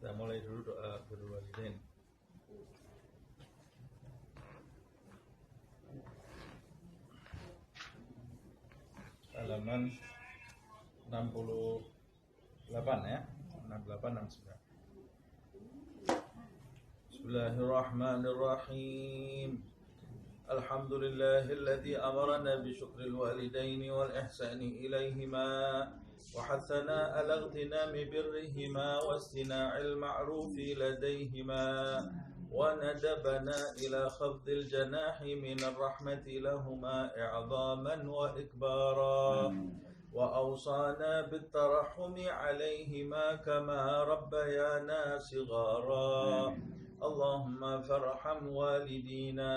Kita mulai dulu doa birrul walidain. Halaman 68 ya. 68 69. Bismillahirrahmanirrahim. Alhamdulillahilladzi amarna bi syukril walidaini wal ihsani ilaihima وحثنا على اغتنام برهما واستناع المعروف لديهما وندبنا إلى خفض الجناح من الرحمة لهما إعظاما وإكبارا وأوصانا بالترحم عليهما كما ربيانا صغارا اللهم فارحم والدينا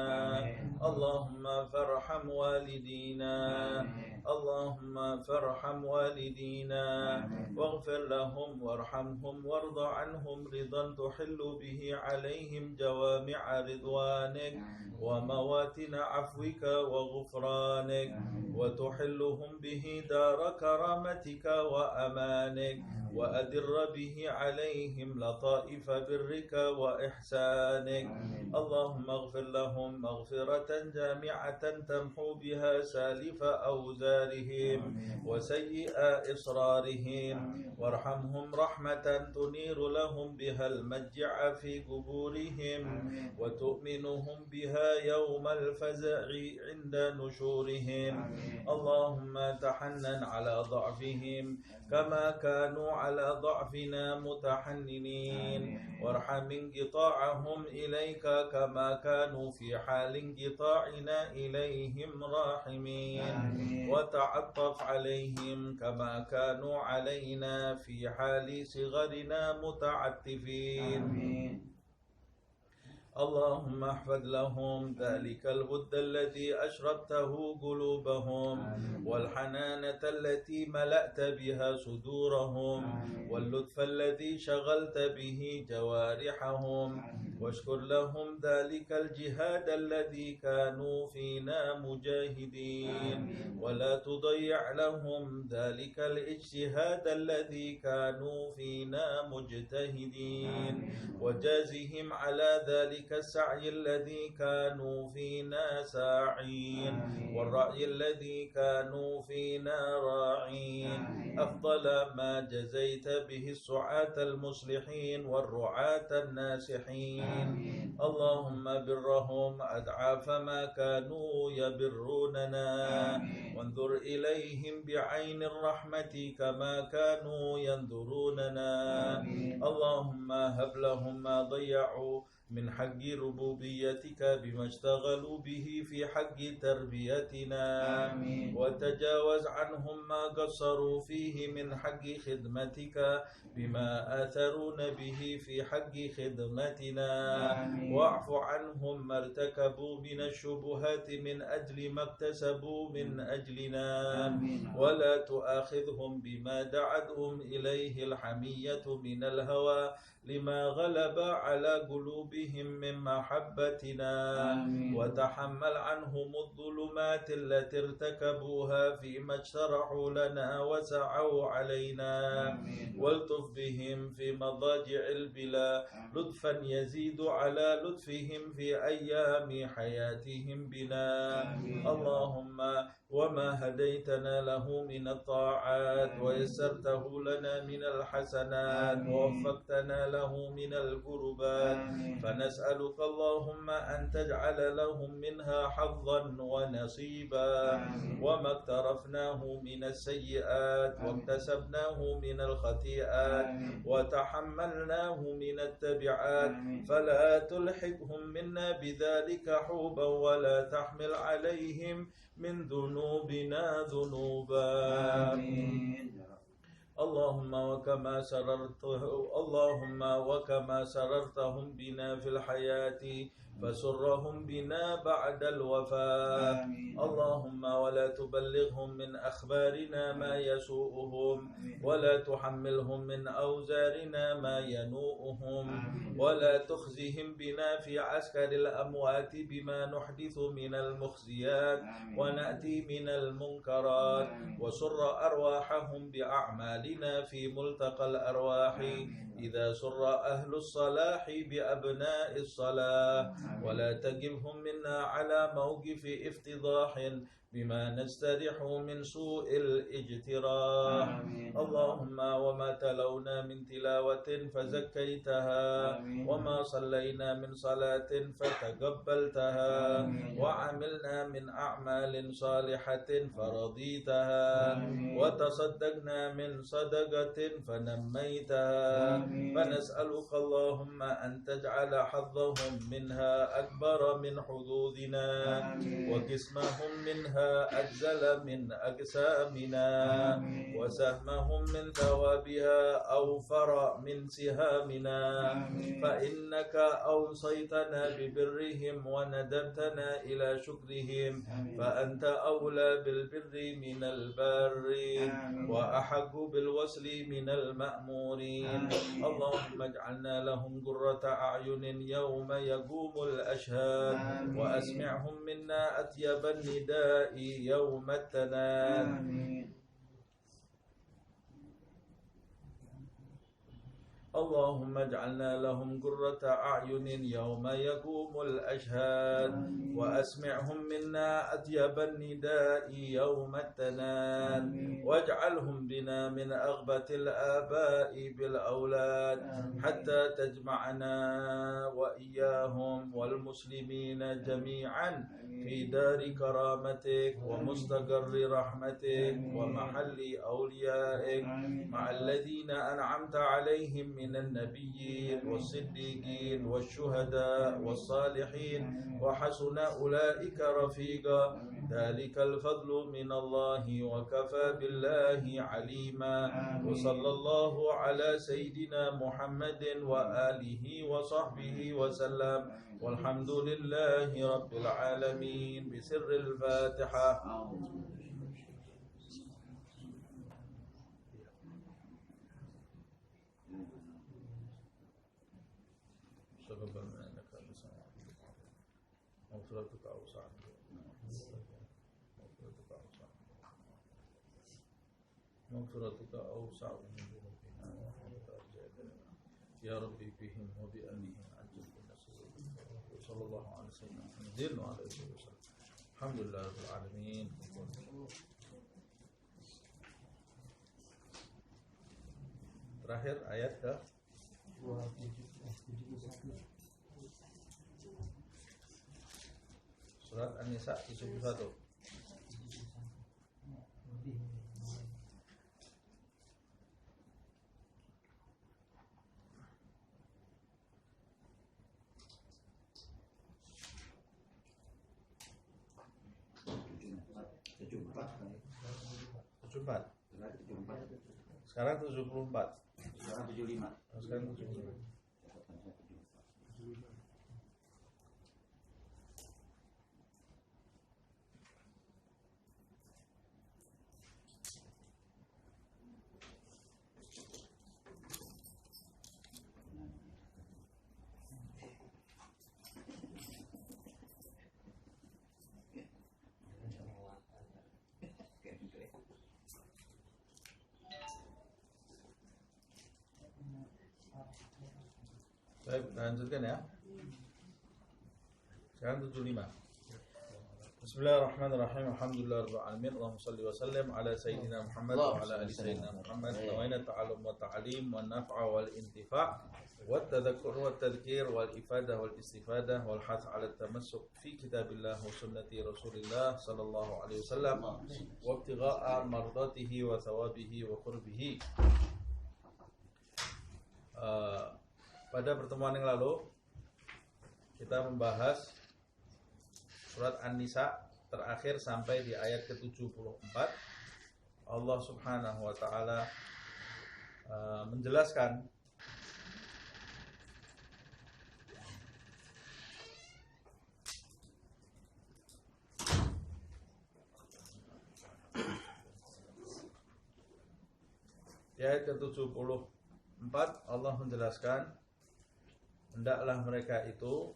اللهم فارحم والدينا اللهم فارحم والدينا واغفر لهم وارحمهم وارض عنهم رضا تحل به عليهم جوامع رضوانك ومواتن عفوك وغفرانك وتحلهم به دار كرامتك وأمانك وأدر به عليهم لطائف برك وإحسانك اللهم اغفر لهم مغفرة جامعة تمحو بها سالف أوزارهم وسيئ إصرارهم وارحمهم رحمة تنير لهم بها المجع في قبورهم وتؤمنهم بها يوم الفزع عند نشورهم اللهم تحنن على ضعفهم كما كانوا على ضعفنا متحننين وارحم انقطاعهم إليك كما كانوا في حال انقطاعنا إليهم راحمين وتعطف عليهم كما كانوا علينا في حال صغرنا متعطفين اللهم احفظ لهم ذلك الود الذي أشربته قلوبهم والحنانة التي ملأت بها صدورهم واللطف الذي شغلت به جوارحهم واشكر لهم ذلك الجهاد الذي كانوا فينا مجاهدين ولا تضيع لهم ذلك الاجتهاد الذي كانوا فينا مجتهدين وجازهم على ذلك السعي الذي كانوا فينا ساعين والرأي الذي كانوا فينا راعين أفضل ما جزيت به السعاة المصلحين والرعاة الناسحين اللهم برهم أضعاف ما كانوا يبروننا وانظر إليهم بعين الرحمة كما كانوا ينظروننا اللهم هب لهم ما ضيعوا من حق ربوبيتك بما اشتغلوا به في حق تربيتنا وتجاوز عنهم ما قصروا فيه من حق خدمتك بما آثرون به في حق خدمتنا واعف عنهم ما ارتكبوا من الشبهات من أجل ما اكتسبوا من أجلنا ولا تؤاخذهم بما دعتهم إليه الحمية من الهوى لما غلب على قلوبهم من محبتنا وتحمل عنهم الظلمات التي ارتكبوها فيما اجترحوا لنا وسعوا علينا والطف بهم في مضاجع البلا لطفا يزيد على لطفهم في أيام حياتهم بنا اللهم وما هديتنا له من الطاعات ويسرته لنا من الحسنات ووفقتنا له من القربات فنسألك اللهم أن تجعل لهم منها حظا ونصيبا وما اقترفناه من السيئات واكتسبناه من الخطيئات وتحملناه من التبعات فلا تلحقهم منا بذلك حوبا ولا تحمل عليهم من ذنوبنا ذنوبا اللهم وكما سررتهم بنا في الحياة فسرهم بنا بعد الوفاة اللهم ولا تبلغهم من أخبارنا ما يسوءهم ولا تحملهم من أوزارنا ما ينوءهم ولا تخزهم بنا في عسكر الأموات بما نحدث من المخزيات ونأتي من المنكرات وسر أرواحهم بأعمالنا في ملتقى الأرواح إذا سر أهل الصلاح بأبناء الصلاح ولا تجبهم منا على موقف افتضاح بما نستريح من سوء الاجتراح اللهم وما تلونا من تلاوة فزكيتها وما صلينا من صلاة فتقبلتها وعملنا من أعمال صالحة فرضيتها وتصدقنا من صدقة فنميتها فنسألك اللهم أن تجعل حظهم منها أكبر من حظوظنا وقسمهم منها أجزل من أجسامنا وسهمهم من ثوابها أوفر من سهامنا فإنك أوصيتنا ببرهم وندبتنا إلى شكرهم فأنت أولى بالبر من البر وأحق بالوصل من المأمورين اللهم اجعلنا لهم قرة أعين يوم يقوم الأشهاد وأسمعهم منا أطيب النداء يوم التناد اللهم اجعلنا لهم قرة أعين يوم يقوم الأشهاد وأسمعهم منا أطيب النداء يوم التناد واجعلهم بنا من أغبة الآباء بالأولاد حتى تجمعنا وإياهم والمسلمين جميعا في دار كرامتك ومستقر رحمتك ومحل أوليائك مع الذين أنعمت عليهم من النبيين والصديقين والشهداء والصالحين وحسن أولئك رفيقا ذلك الفضل من الله وكفى بالله عليما وصلى الله على سيدنا محمد وآله وصحبه وسلم والحمد لله رب العالمين بسر الفاتحة مغفرتك أوسع مغفرتك أوسع من ذنوبنا يا ربي بهم وبأمهم عجل بالنصر وصلى الله على سيدنا محمد وعلى آله وسلم الحمد لله رب العالمين. Terakhir ayat ke Surat An-Nisa 71. Sekarang 74. Sekarang 75. Sekarang 75. Baik, lanjutkan ya. Sekarang 75. Bismillahirrahmanirrahim. Alhamdulillahirabbil alamin. Allahumma shalli wa sallim ala sayyidina Muhammad wa ala ali sayyidina Muhammad. Nawaina ta'allum wa ta'lim wa naf'a wal intifa' wa tadhakkur wa tadhkir wal ifadah wal istifadah wal hath 'ala tamassuk fi kitabillah wa sunnati Rasulillah sallallahu alaihi wasallam wa ibtigha'a mardatihi wa thawabihi wa qurbihi. Pada pertemuan yang lalu kita membahas surat An-Nisa terakhir sampai di ayat ke-74. Allah Subhanahu wa taala menjelaskan Di ayat ke-74 Allah menjelaskan hendaklah mereka itu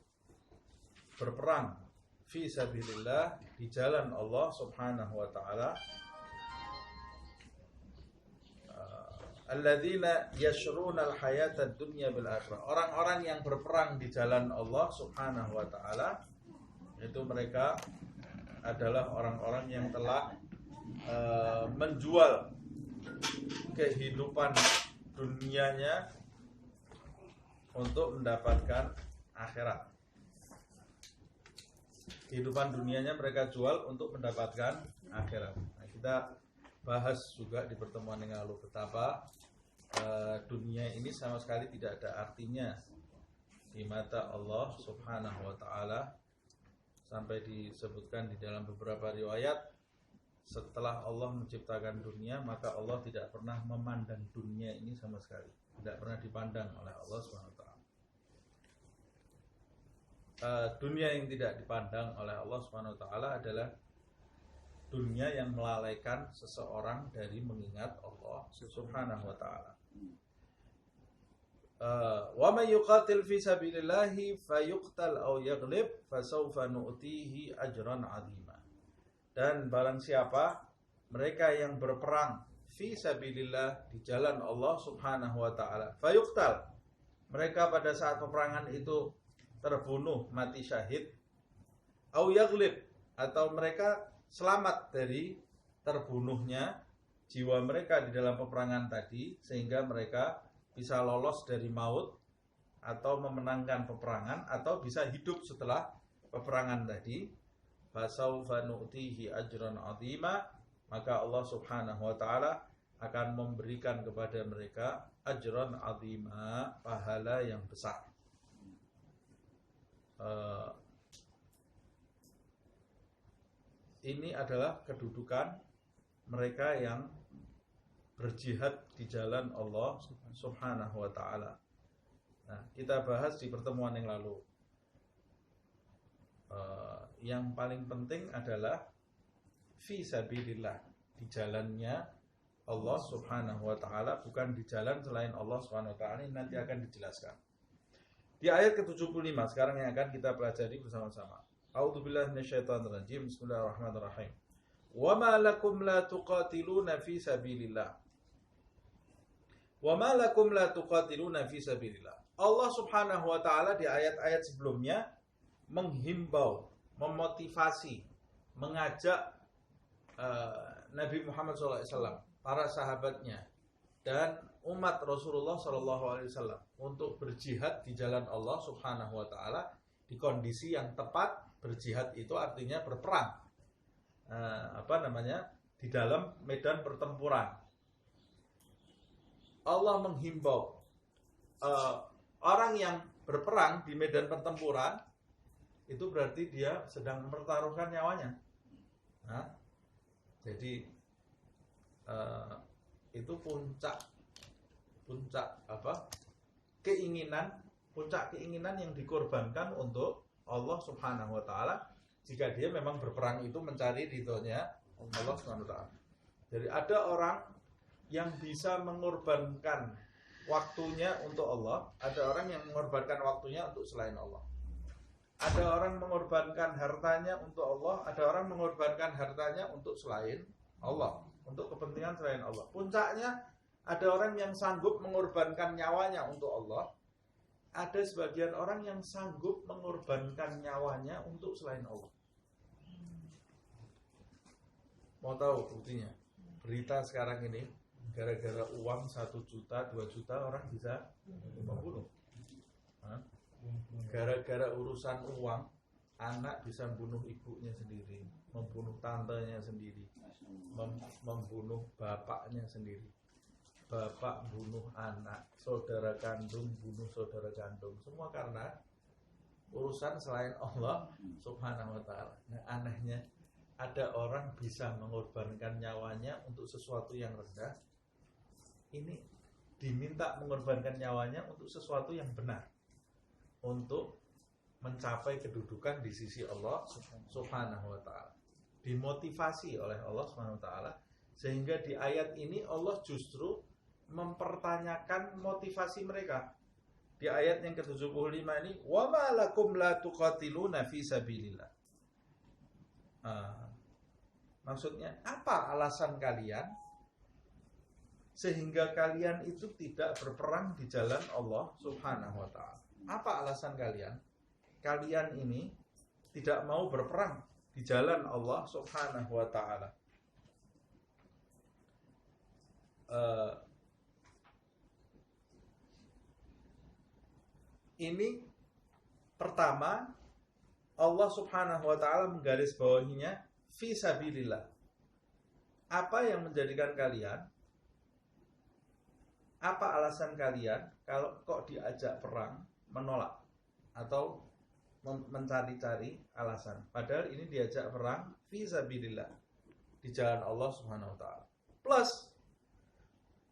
berperang fi sabilillah, di jalan Allah Subhanahu wa taala. Alladzina yashruna al-hayata ad-dunya bil akhirah. Orang-orang yang berperang di jalan Allah Subhanahu wa taala itu mereka adalah orang-orang yang telah menjual kehidupan dunianya untuk mendapatkan akhirat. Kehidupan dunianya mereka jual untuk mendapatkan akhirat. Nah, kita bahas juga di pertemuan yang lalu betapa dunia ini sama sekali tidak ada artinya di mata Allah Subhanahu wa taala, sampai disebutkan di dalam beberapa riwayat setelah Allah menciptakan dunia maka Allah tidak pernah memandang dunia ini sama sekali, tidak pernah dipandang oleh Allah Subhanahu wa taala. Dunia yang tidak dipandang oleh Allah Subhanahu wa taala adalah dunia yang melalaikan seseorang dari mengingat Allah Subhanahu wa taala. Wa may yuqatil fi sabilillahi fayuqtal aw yaghlib fasawfa nu'tihi ajran 'azima. Dan barang siapa mereka yang berperang fi sabilillah, di jalan Allah Subhanahu wa taala, fayuqtal, mereka pada saat peperangan itu terbunuh mati syahid, aw yaghlib, atau mereka selamat dari terbunuhnya jiwa mereka di dalam peperangan tadi sehingga mereka bisa lolos dari maut atau memenangkan peperangan atau bisa hidup setelah peperangan tadi, fasawfa nu'tihi ajran 'azima, maka Allah Subhanahu wa taala akan memberikan kepada mereka ajran 'azima, pahala yang besar. Ini adalah kedudukan mereka yang berjihad di jalan Allah Subhanahu wa taala. Nah, kita bahas di pertemuan yang lalu. Yang paling penting adalah fi sabilillah, di jalannya Allah Subhanahu wa taala, bukan di jalan selain Allah Subhanahu wa taala. Ini nanti akan dijelaskan. Di ayat ke-75 sekarang yang akan kita pelajari bersama-sama. A'udzubillahi minasyaitonir rajim. Bismillahirrahmanirrahim. Wa ma lakum la tuqatiluna fi sabilillah. Wa ma lakum la tuqatiluna fi sabilillah. Allah Subhanahu wa taala di ayat-ayat sebelumnya menghimbau, memotivasi, mengajak Nabi Muhammad SAW, para sahabatnya, dan umat Rasulullah SAW untuk berjihad di jalan Allah Subhanahu wa taala di kondisi yang tepat. Berjihad itu artinya berperang, di dalam medan pertempuran. Allah menghimbau orang yang berperang di medan pertempuran itu berarti dia sedang mempertaruhkan nyawanya. Jadi itu puncak keinginan yang dikorbankan untuk Allah Subhanahu wa taala jika dia memang berperang itu mencari ridhonya Allah Subhanahu wa taala. Jadi ada orang yang bisa mengorbankan waktunya untuk Allah, ada orang yang mengorbankan waktunya untuk selain Allah. Ada orang mengorbankan hartanya untuk Allah, ada orang mengorbankan hartanya untuk selain Allah, untuk kepentingan selain Allah. Puncaknya ada orang yang sanggup mengorbankan nyawanya untuk Allah, ada sebagian orang yang sanggup mengorbankan nyawanya untuk selain Allah. Mau tahu buktinya? Berita sekarang ini, gara-gara uang 1 juta, 2 juta orang bisa membunuh. Gara-gara urusan uang, anak bisa membunuh ibunya sendiri, membunuh tantenya sendiri, membunuh bapaknya sendiri. Bapak bunuh anak, saudara kandung bunuh saudara kandung, semua karena urusan selain Allah Subhanahu wa taala. Nah, anehnya ada orang bisa mengorbankan nyawanya untuk sesuatu yang rendah. Ini diminta mengorbankan nyawanya untuk sesuatu yang benar, untuk mencapai kedudukan di sisi Allah Subhanahu wa taala. Dimotivasi oleh Allah Subhanahu wa taala, sehingga di ayat ini Allah justru mempertanyakan motivasi mereka. Di ayat yang ke-75 ini, wa ma lakum la tuqatiluna fi sabilillah. Maksudnya, apa alasan kalian sehingga kalian itu tidak berperang di jalan Allah Subhanahu wa ta'ala? Apa alasan kalian? Kalian ini tidak mau berperang di jalan Allah Subhanahu wa ta'ala. Ini pertama, Allah Subhanahu wa ta'ala menggarisbawahinya fi sabilillah. Apa yang menjadikan kalian, apa alasan kalian kalau kok diajak perang menolak atau mencari-cari alasan? Padahal ini diajak perang fi sabilillah, di jalan Allah Subhanahu wa ta'ala. Plus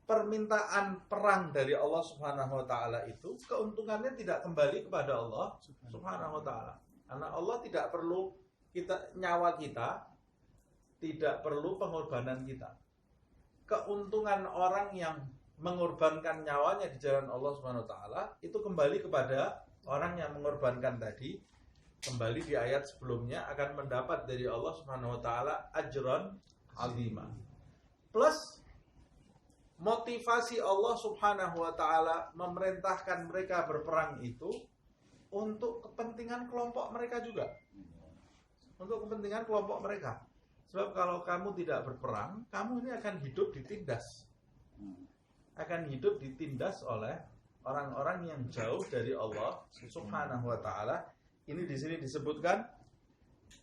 permintaan perang dari Allah Subhanahu wa ta'ala itu keuntungannya tidak kembali kepada Allah Subhanahu wa ta'ala. Karena Allah tidak perlu nyawa kita, tidak perlu pengorbanan kita. Keuntungan orang yang mengorbankan nyawanya di jalan Allah Subhanahu wa ta'ala itu kembali kepada orang yang mengorbankan tadi. Kembali di ayat sebelumnya akan mendapat dari Allah Subhanahu wa ta'ala ajran azima. Plus motivasi Allah Subhanahu wa ta'ala memerintahkan mereka berperang itu untuk kepentingan kelompok mereka juga. Untuk kepentingan kelompok mereka. Sebab kalau kamu tidak berperang, kamu ini akan hidup ditindas. Akan hidup ditindas oleh orang-orang yang jauh dari Allah Subhanahu wa ta'ala. Ini di sini disebutkan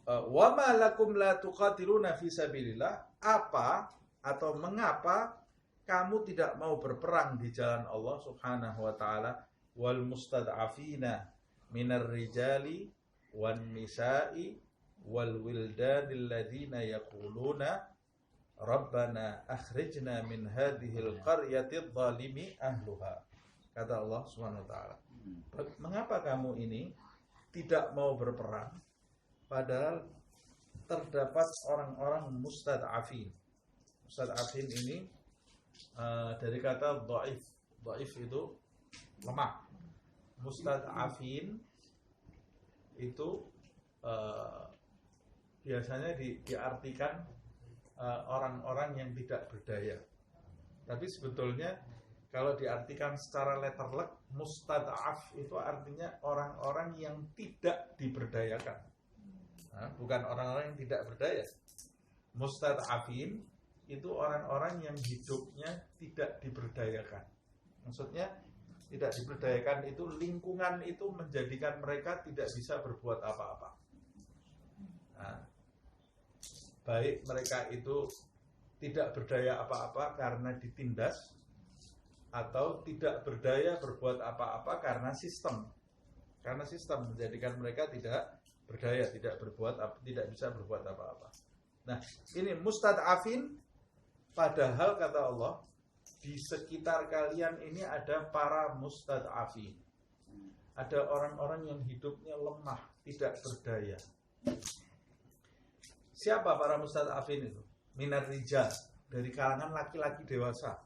wa ma lakum la tuqatiluna fi sabilillah. Apa atau mengapa kamu tidak mau berperang di jalan Allah Subhanahu wa ta'ala? Wal mustad'afina minar rijali wan nisa'i wal wildanil ladzina yaquluna rabbana akhrijna min hadhil qaryati dzalimi ahluha. Kata Allah Subhanahu wa ta'ala, mengapa kamu ini tidak mau berperang padahal terdapat orang-orang mustad'afin. Mustad'afin ini dari kata dhaif. Dhaif itu lemah. Mustad'afin itu biasanya diartikan orang-orang yang tidak berdaya. Tapi sebetulnya kalau diartikan secara letterlek, mustad'af itu artinya orang-orang yang tidak diberdayakan. Bukan orang-orang yang tidak berdaya. Mustad'afin itu orang-orang yang hidupnya tidak diberdayakan. Maksudnya tidak diberdayakan itu lingkungan itu menjadikan mereka tidak bisa berbuat apa-apa. Baik mereka itu tidak berdaya apa-apa karena ditindas, atau tidak berdaya berbuat apa-apa karena sistem. Karena sistem menjadikan mereka tidak berdaya, tidak bisa berbuat apa-apa. Nah, ini mustad'afin. Padahal kata Allah, di sekitar kalian ini ada para mustad'afin. Ada orang-orang yang hidupnya lemah, tidak berdaya. Siapa para mustad'afin itu? Minar rijal, dari kalangan laki-laki dewasa.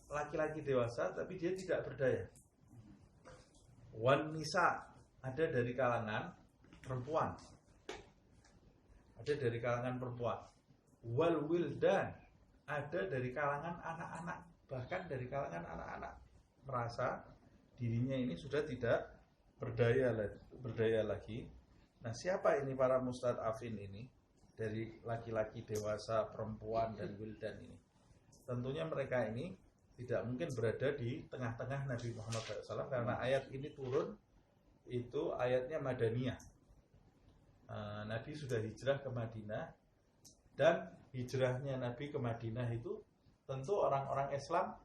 Laki-laki dewasa tapi dia tidak berdaya. Wan nisa, ada dari kalangan perempuan. Ada dari kalangan perempuan. Wal wildan, ada dari kalangan anak-anak, bahkan dari kalangan anak-anak merasa dirinya ini sudah tidak berdaya lagi. Nah, siapa ini para mustad'afin ini? Dari laki-laki dewasa, perempuan dan wildan ini. Tentunya mereka ini tidak mungkin berada di tengah-tengah Nabi Muhammad SAW, karena ayat ini turun itu ayatnya Madaniyah. Nabi sudah hijrah ke Madinah. Dan hijrahnya Nabi ke Madinah itu tentu orang-orang Islam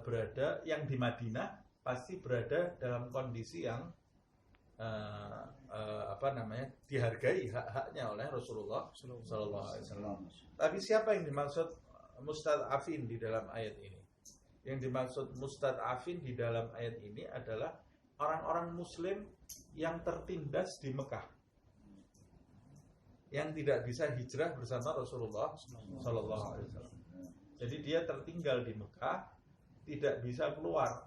berada yang di Madinah pasti berada dalam kondisi yang dihargai hak-haknya oleh Rasulullah Sallallahu Alaihi Wasallam. Tapi siapa yang dimaksud mustad'afin di dalam ayat ini? Yang dimaksud mustad'afin di dalam ayat ini adalah orang-orang Muslim yang tertindas di Mekah, yang tidak bisa hijrah bersama Rasulullah Sallallahu Alaihi Wasallam. Jadi dia tertinggal di Mekah, tidak bisa keluar,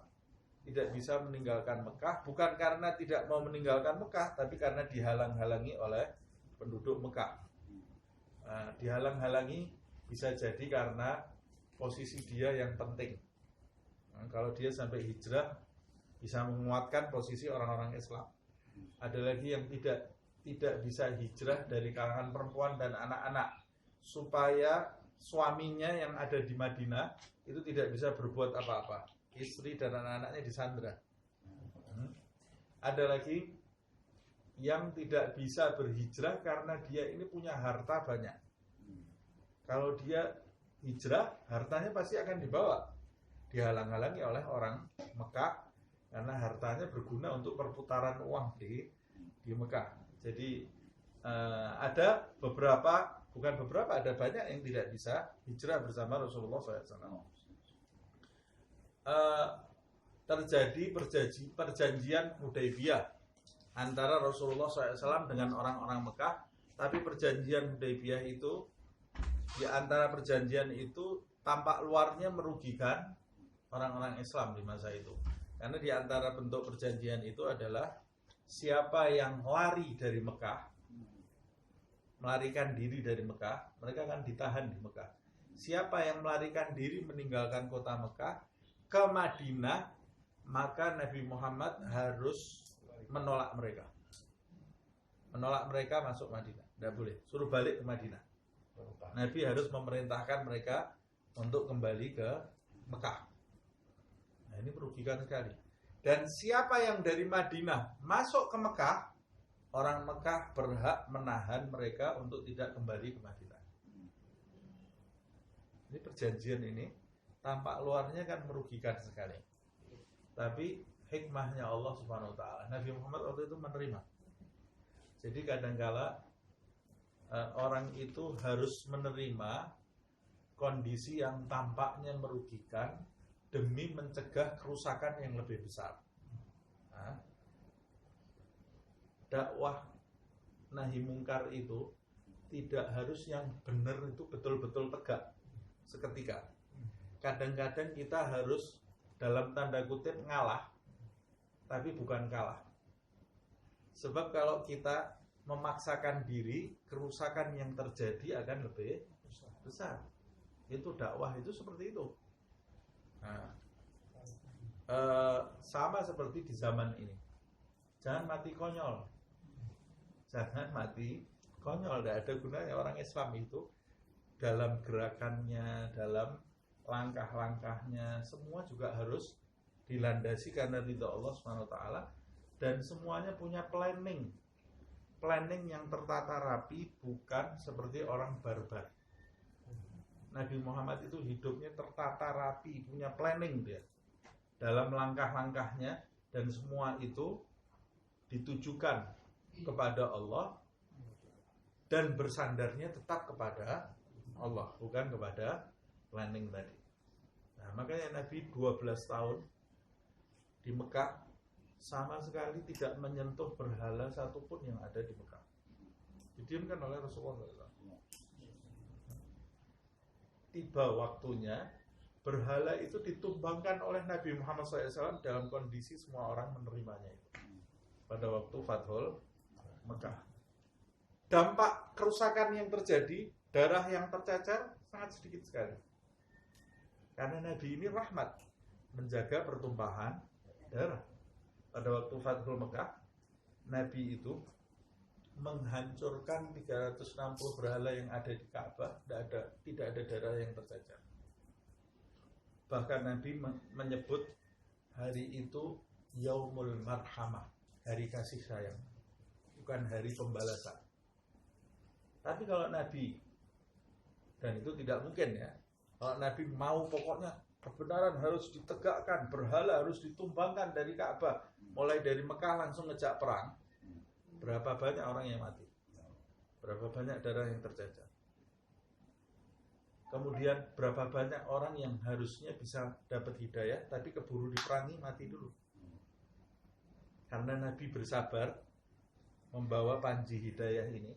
tidak bisa meninggalkan Mekah, bukan karena tidak mau meninggalkan Mekah, tapi karena dihalang-halangi oleh penduduk Mekah. Nah, dihalang-halangi bisa jadi karena posisi dia yang penting. Nah, kalau dia sampai hijrah, bisa menguatkan posisi orang-orang Islam. Ada lagi yang tidak bisa hijrah dari kalangan perempuan dan anak-anak, supaya suaminya yang ada di Madinah itu tidak bisa berbuat apa-apa. Istri dan anak-anaknya disandra. Ada lagi yang tidak bisa berhijrah karena dia ini punya harta banyak. Kalau dia hijrah, hartanya pasti akan dibawa. Dihalang-halangi oleh orang Mekah karena hartanya berguna untuk perputaran uang di Mekah. Jadi ada ada banyak yang tidak bisa hijrah bersama Rasulullah SAW. Terjadi perjanjian Hudaybiyah antara Rasulullah SAW dengan orang-orang Mekah, tapi perjanjian Hudaybiyah itu, di antara perjanjian itu tampak luarnya merugikan orang-orang Islam di masa itu. Karena di antara bentuk perjanjian itu adalah siapa yang lari dari Mekah, melarikan diri dari Mekah, mereka akan ditahan di Mekah. Siapa yang melarikan diri meninggalkan kota Mekah ke Madinah, maka Nabi Muhammad harus menolak mereka. Menolak mereka masuk Madinah. Tidak boleh, suruh balik ke Madinah. Nabi harus memerintahkan mereka untuk kembali ke Mekah. Nah, ini merugikan sekali. Dan siapa yang dari Madinah masuk ke Mekah, orang Mekah berhak menahan mereka untuk tidak kembali ke Madinah. Ini perjanjian ini tampak luarnya kan merugikan sekali. Tapi hikmahnya Allah Subhanahu wa taala, Nabi Muhammad waktu itu menerima. Jadi kadangkala orang itu harus menerima kondisi yang tampaknya merugikan demi mencegah kerusakan yang lebih besar. Nah, dakwah nahi mungkar itu tidak harus yang benar itu betul-betul tegak seketika. Kadang-kadang kita harus dalam tanda kutip ngalah, tapi bukan kalah. Sebab kalau kita memaksakan diri, kerusakan yang terjadi akan lebih besar. Itu dakwah itu seperti itu. Nah, sama seperti di zaman ini. Jangan mati konyol. Jangan mati konyol. Tidak ada gunanya orang Islam itu dalam gerakannya, dalam langkah-langkahnya, semua juga harus dilandasi karena ridha Allah SWT, dan semuanya punya planning yang tertata rapi, bukan seperti orang barbar. Nabi Muhammad itu hidupnya tertata rapi, punya planning dia dalam langkah-langkahnya, dan semua itu ditujukan kepada Allah dan bersandarnya tetap kepada Allah, bukan kepada planning tadi. Nah, makanya Nabi 12 tahun di Mekah sama sekali tidak menyentuh berhala satupun yang ada di Mekah. Didiamkan oleh Rasulullah SAW. Tiba waktunya berhala itu ditumbangkan oleh Nabi Muhammad SAW dalam kondisi semua orang menerimanya itu. Pada waktu Fathul Mekah, dampak kerusakan yang terjadi, darah yang tercecer sangat sedikit sekali. Karena Nabi ini rahmat, menjaga pertumpahan darah. Pada waktu Fathul Mekah, Nabi itu menghancurkan 360 berhala yang ada di Ka'bah, tidak ada darah yang tercecer. Bahkan Nabi menyebut hari itu Yaumul Marhamah, hari kasih sayang, bukan hari pembalasan. Tapi kalau Nabi, dan itu tidak mungkin ya, kalau Nabi mau pokoknya kebenaran harus ditegakkan, berhala harus ditumbangkan dari Ka'bah, mulai dari Mekah langsung ngejak perang, berapa banyak orang yang mati, berapa banyak darah yang tercecer, kemudian berapa banyak orang yang harusnya bisa dapat hidayah tapi keburu diperangi, mati dulu. Karena Nabi bersabar membawa panji hidayah ini,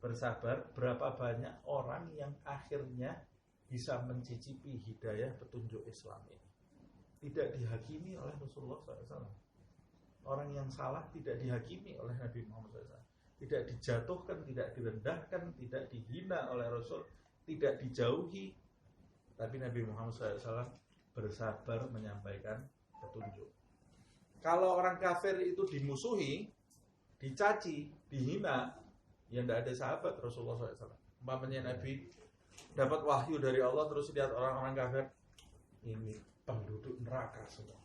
bersabar, berapa banyak orang yang akhirnya bisa mencicipi hidayah petunjuk Islam ini. Tidak dihakimi oleh Rasulullah SAW. Orang yang salah tidak dihakimi oleh Nabi Muhammad SAW. Tidak dijatuhkan, tidak direndahkan, tidak dihina oleh Rasul, tidak dijauhi. Tapi Nabi Muhammad SAW bersabar menyampaikan petunjuk. Kalau orang kafir itu dimusuhi, dicaci, dihina, ya tidak ada sahabat Rasulullah SAW. Umpamanya Nabi dapat wahyu dari Allah, terus lihat orang-orang kafir, ini penduduk neraka semua,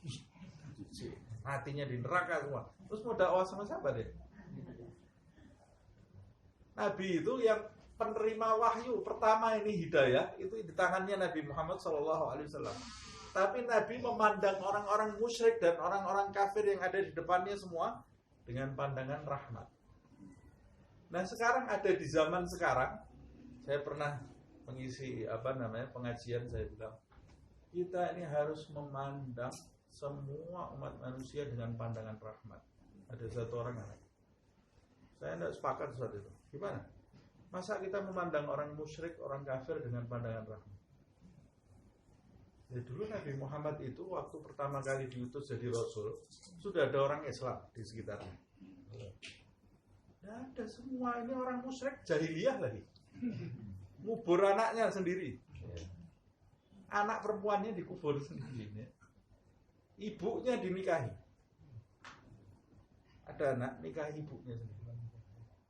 matinya di neraka semua, terus mau dakwah sama siapa deh? Nabi itu yang penerima wahyu pertama ini hidayah itu di tangannya Nabi Muhammad SAW. Tapi Nabi memandang orang-orang musyrik dan orang-orang kafir yang ada di depannya semua dengan pandangan rahmat. Nah sekarang ada di zaman sekarang, saya pernah mengisi pengajian, saya bilang kita ini harus memandang semua umat manusia dengan pandangan rahmat. Ada satu orang anak, saya tidak sepakat saat itu. Gimana? Masa kita memandang orang musyrik, orang kafir dengan pandangan rahmat? Ya dulu Nabi Muhammad itu waktu pertama kali diutus jadi Rasul, sudah ada orang Islam di sekitarnya. Ya ada semua ini orang musyrik, jahiliyah lagi. Ngubur anaknya sendiri. Anak perempuannya dikubur sendiri. Ibunya dinikahi. Ada anak nikahi ibunya sendiri.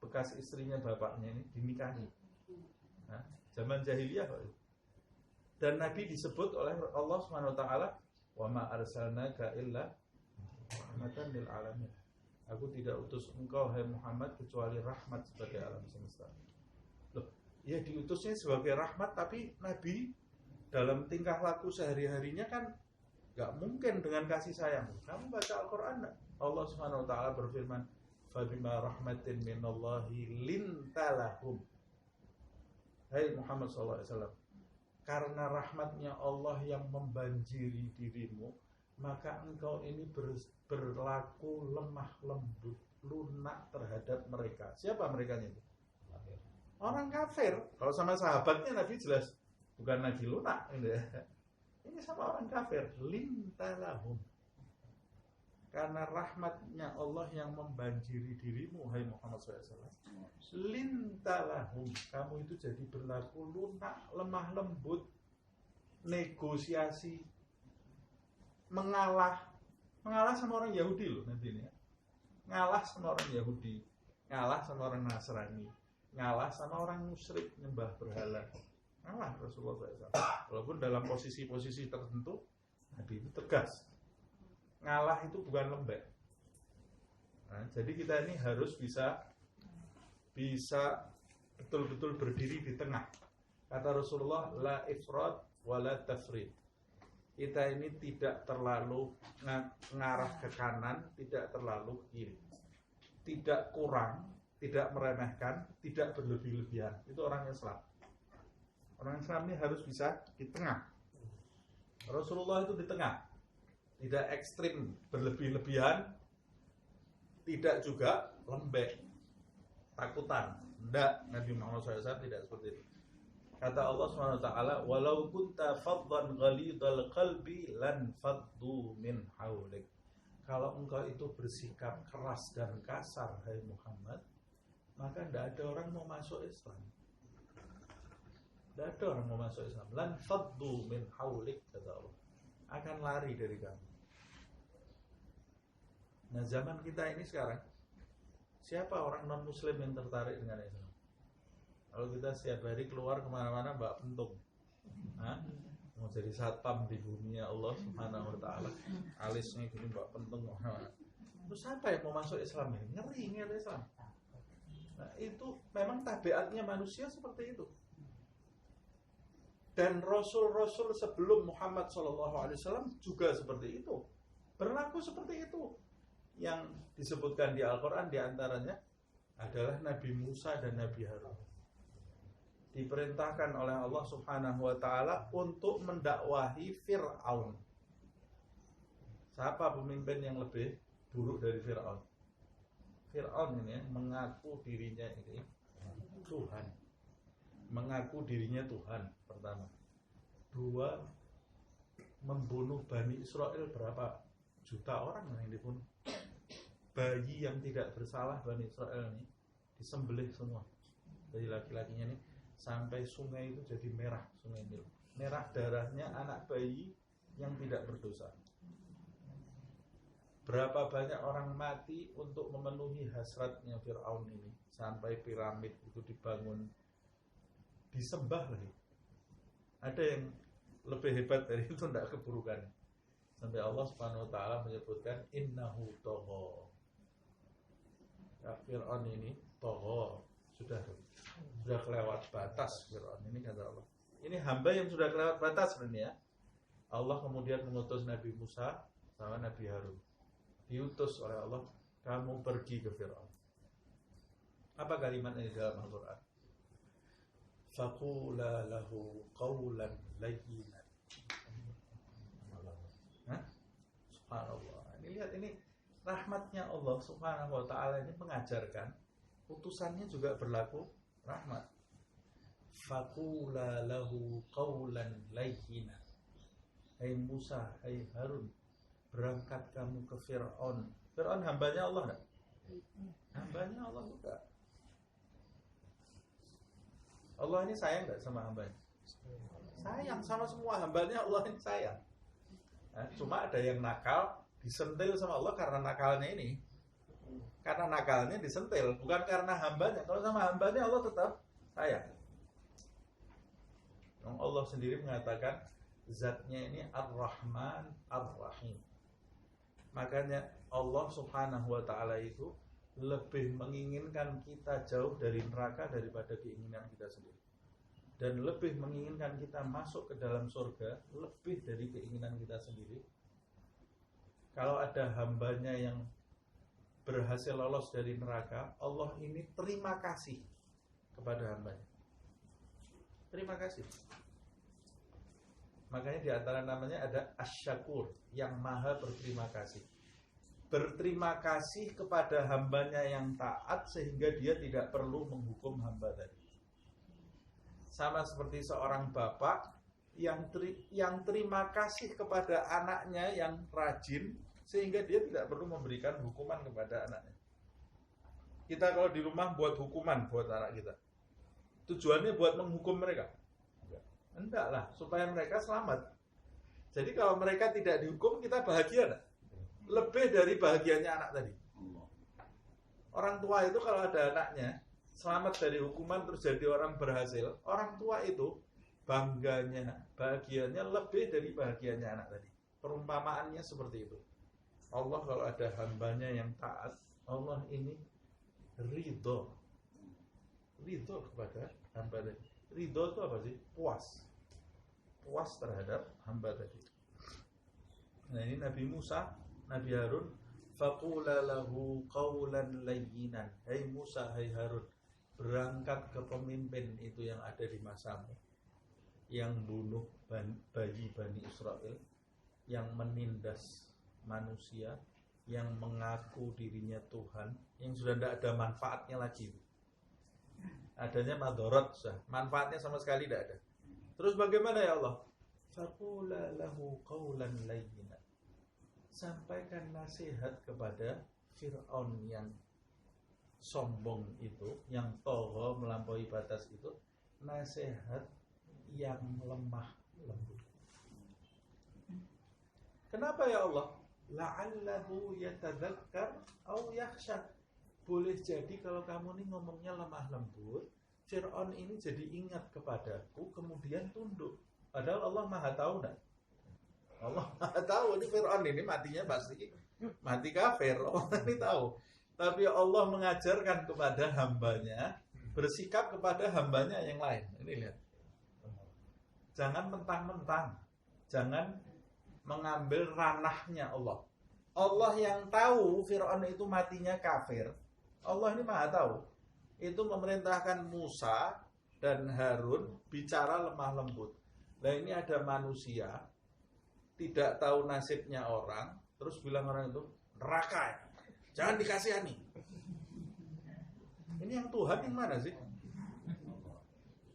Bekas istrinya bapaknya ini dinikahi. Nah, zaman jahiliyah Pak. Dan Nabi disebut oleh Allah Subhanahu wa taala, "Wa ma arsalnaka illa rahmatan lil alamin." Aku tidak utus engkau hai Muhammad kecuali rahmat sebagai alam semesta. Loh, ya diutusnya sebagai rahmat, tapi Nabi dalam tingkah laku sehari-harinya kan nggak mungkin dengan kasih sayang. Kamu baca Al-Quran enggak? Allah Subhanahu wa taala berfirman, "Fabima rahmatin minallahi lintalahum." Hai Muhammad SAW, karena rahmatnya Allah yang membanjiri dirimu, maka engkau ini berlaku lemah lembut, lunak terhadap mereka. Siapa mereka itu? Orang kafir. Kalau sama sahabatnya Nabi jelas bukan lagi lunak. Ini sama orang kafir. Lintalahum. Karena rahmatnya Allah yang membanjiri dirimu, hai Muhammad SAW. Lintalahum. Kamu itu jadi berlaku lunak, lemah lembut, negosiasi, mengalah sama orang Yahudi loh nanti ini. Ngalah sama orang Yahudi, ngalah sama orang Nasrani, ngalah sama orang musyrik nyembah berhala. Ngalah Rasulullah SAW. Walaupun dalam posisi-posisi tertentu, Nabi itu tegas. Ngalah itu bukan lembek. Nah, jadi kita ini harus bisa betul-betul berdiri di tengah. Kata Rasulullah, la ifrat wa la tafrid. Kita ini tidak terlalu ngarah ke kanan, tidak terlalu ke kiri. Tidak kurang, tidak meremehkan, tidak berlebih-lebihan. Itu orang Islam. Orang Islam ini harus bisa di tengah. Rasulullah itu di tengah. Tidak ekstrim berlebih-lebihan, tidak juga lembek, takutan. Tidak, Nabi Muhammad SAW tidak seperti itu. Kata Allah SWT, "Walau kunta faddan ghalidhal qalbi lan faddu min haulik." Kalau engkau itu bersikap keras dan kasar, hai Muhammad, maka tidak ada orang mau masuk Islam. Tidak ada orang mau masuk Islam. Lan faddu min haulik, kata Allah. Akan lari dari kamu. Nah zaman kita ini sekarang, siapa orang non-muslim yang tertarik dengan Islam? Kalau kita setiap hari keluar kemana-mana mbak pentung, mau jadi satpam di bumi Allah Subhanahu wa taala, alisnya gini mbak pentung, terus siapa yang mau masuk Islam ini? Ngeri ini ada Islam. Nah itu memang tabiatnya manusia seperti itu. Dan Rasul-Rasul sebelum Muhammad SAW juga seperti itu, berlaku seperti itu. Yang disebutkan di Al-Quran diantaranya adalah Nabi Musa dan Nabi Harun. Diperintahkan oleh Allah Subhanahu wa taala untuk mendakwahi Fir'aun. Siapa pemimpin yang lebih buruk dari Fir'aun? Fir'aun ini mengaku dirinya ini Tuhan. Mengaku dirinya Tuhan pertama. dua membunuh Bani Israel berapa juta orang yang dibunuh. Bayi yang tidak bersalah Bani Israel ini disembelih semua. Dari laki-lakinya ini sampai sungai itu jadi merah, sungai Nil. Merah darahnya anak bayi yang tidak berdosa. Berapa banyak orang mati untuk memenuhi hasratnya Fir'aun ini. Sampai piramid itu dibangun, disembah lagi. Ada yang lebih hebat dari itu, tidak keburukan. Sampai Allah Subhanahu wa ta'ala menyebutkan innahu tagha. Ya, Fir'aun ini tagha, sudah kelewat batas Fir'aun ini, kata Allah. Ini hamba yang sudah kelewat batas sebenarnya. Allah kemudian mengutus Nabi Musa sama Nabi Harun. Diutus oleh Allah, kamu pergi ke Fir'aun. Apa kalimatnya di dalam Al-Quran? Faqula lahu qawlan layyinan. Subhanallah. Ini lihat, ini rahmatnya Allah Subhanahu wa ta'ala ini mengajarkan utusannya juga berlaku rahmat. Faqula lahu qawlan layyinan. Hai Musa, hai Harun, berangkat kamu ke Fir'aun. Fir'aun hambanya Allah enggak? Hambanya Allah juga. Allah ini sayang enggak sama hambanya? Sayang sama semua hambanya, Allah ini sayang. Nah, cuma ada yang nakal, disentil sama Allah karena nakalnya ini. Karena nakalnya disentil, bukan karena hambanya. Kalau sama hambanya Allah tetap sayang. Allah sendiri mengatakan zatnya ini Ar-Rahman Ar-Rahim. Makanya Allah Subhanahu wa ta'ala itu lebih menginginkan kita jauh dari neraka daripada keinginan kita sendiri. Dan lebih menginginkan kita masuk ke dalam surga lebih dari keinginan kita sendiri. Kalau ada hambanya yang berhasil lolos dari neraka, Allah ini terima kasih kepada hambanya. Terima kasih. Makanya di antara namanya ada Asy-Syakur, yang maha berterima kasih. Berterima kasih kepada hambanya yang taat sehingga dia tidak perlu menghukum hamba tadi. Sama seperti seorang bapak yang terima kasih kepada anaknya yang rajin sehingga dia tidak perlu memberikan hukuman kepada anaknya. Kita kalau di rumah buat hukuman buat anak kita, tujuannya buat menghukum mereka? Enggak lah, supaya mereka selamat. Jadi kalau mereka tidak dihukum, kita bahagia enggak? Lebih dari bahagianya anak tadi. Orang tua itu kalau ada anaknya selamat dari hukuman terus jadi orang berhasil, orang tua itu bangganya, bahagianya lebih dari bahagianya anak tadi. Perumpamaannya seperti itu. Allah kalau ada hambanya yang taat, Allah ini ridho kepada hamba tadi. Ridho itu apa sih? Puas terhadap hamba tadi. Nah ini Nabi Musa, Nabi Harun, faqula lahu qawlan layyinan. Hai Musa, hai Harun, berangkat ke pemimpin itu yang ada di masamu, yang bunuh bayi Bani Israel, yang menindas manusia, yang mengaku dirinya Tuhan, yang sudah tidak ada manfaatnya lagi. Adanya madharat, manfaatnya sama sekali tidak ada. Terus bagaimana ya Allah? Faqula lahu qawlan layyinan. Sampaikan nasihat kepada Fir'aun yang sombong itu, yang tagha melampaui batas itu, nasihat yang lemah lembut. Kenapa ya Allah? La'allahu yatadzakkar aw yakhsha. Boleh jadi kalau kamu nih ngomongnya lemah lembut, Fir'aun ini jadi ingat kepadaku, kemudian tunduk. Padahal Allah maha tahu enggak? Allah maha tahu, ini Fir'aun ini matinya pasti mati kafir, Allah ini tahu. Tapi Allah mengajarkan kepada hambanya bersikap kepada hambanya yang lain. Ini lihat. Jangan mentang-mentang, jangan mengambil ranahnya Allah. Allah yang tahu Fir'aun itu matinya kafir, Allah ini maha tahu. Itu memerintahkan Musa dan Harun bicara lemah lembut. Nah ini ada manusia tidak tahu nasibnya orang, terus bilang orang itu neraka, jangan dikasihani. Ini yang Tuhan yang mana sih?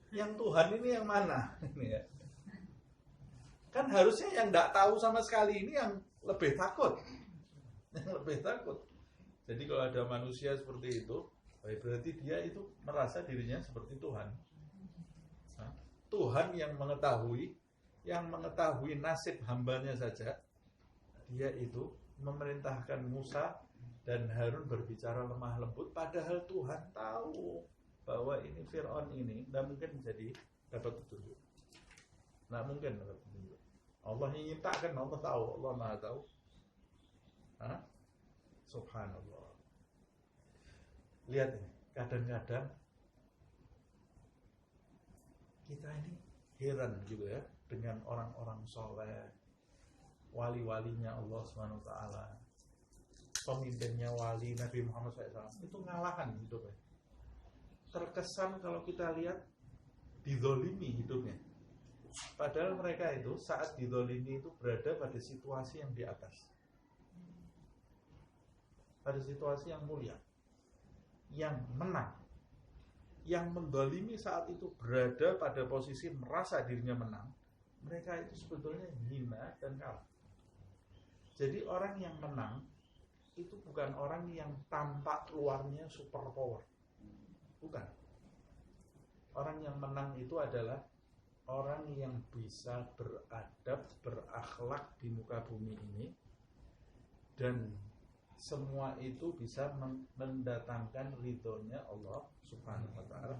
Yang Tuhan ini yang mana? Kan harusnya yang nggak tahu sama sekali ini yang lebih takut. Yang lebih takut. Jadi kalau ada manusia seperti itu, berarti dia itu merasa dirinya seperti Tuhan. Nah, Tuhan yang mengetahui nasib hambanya saja, dia itu memerintahkan Musa dan Harun berbicara lemah lembut, padahal Tuhan tahu bahwa ini Fir'aun ini tidak mungkin jadi dapat petunjuk. Tidak mungkin dapat petunjuk. Allah yang nyiptakan, Allah tahu, Allah Maha tahu. Hah? Subhanallah. Lihat ini, kadang-kadang kita ini heran juga ya dengan orang-orang soleh, wali-walinya Allah SWT, pemimpinnya wali Nabi Muhammad SAW, itu ngalahan hidupnya. Terkesan kalau kita lihat dizolimi hidupnya. Padahal mereka itu saat dizolimi itu berada pada situasi yang di atas, pada situasi yang mulia, yang menang. Yang mendolimi saat itu berada pada posisi merasa dirinya menang. Mereka itu sebetulnya hina dan kalah. Jadi orang yang menang itu bukan orang yang tampak luarnya super power. Bukan. Orang yang menang itu adalah orang yang bisa beradab, berakhlak di muka bumi ini, dan semua itu bisa mendatangkan ridhonya Allah Subhanahu wa ta'ala.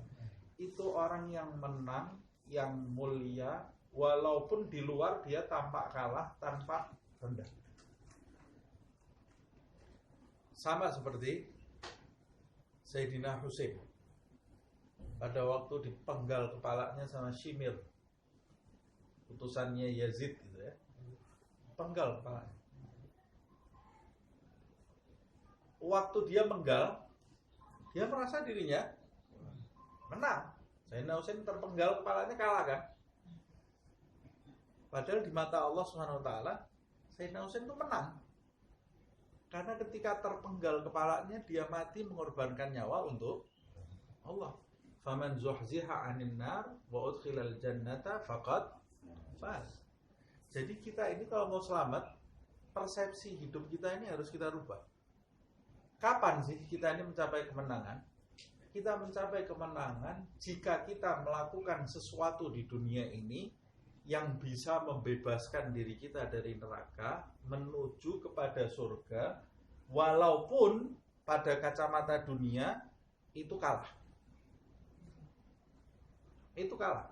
Itu orang yang menang, yang mulia, walaupun di luar dia tampak kalah, tampak rendah. Sama seperti Sayyidina Husain. Pada waktu dipenggal kepalanya sama Shimir, utusannya Yazid gitu ya. Penggal kepalanya. Waktu dia menggal, dia merasa dirinya menang. Sayyidina Husain terpenggal kepalanya kalah kan? Padahal di mata Allah Subhanahu wa taala, Sayyidina Husain itu menang. Karena ketika terpenggal kepalanya, dia mati mengorbankan nyawa untuk Allah. Faman zuhziha 'anil nar wa udkhilal jannata faqad faz. Jadi kita ini kalau mau selamat, persepsi hidup kita ini harus kita rubah. Kapan sih kita ini mencapai kemenangan? Kita mencapai kemenangan jika kita melakukan sesuatu di dunia ini yang bisa membebaskan diri kita dari neraka menuju kepada surga, walaupun pada kacamata dunia itu kalah. Itu kalah.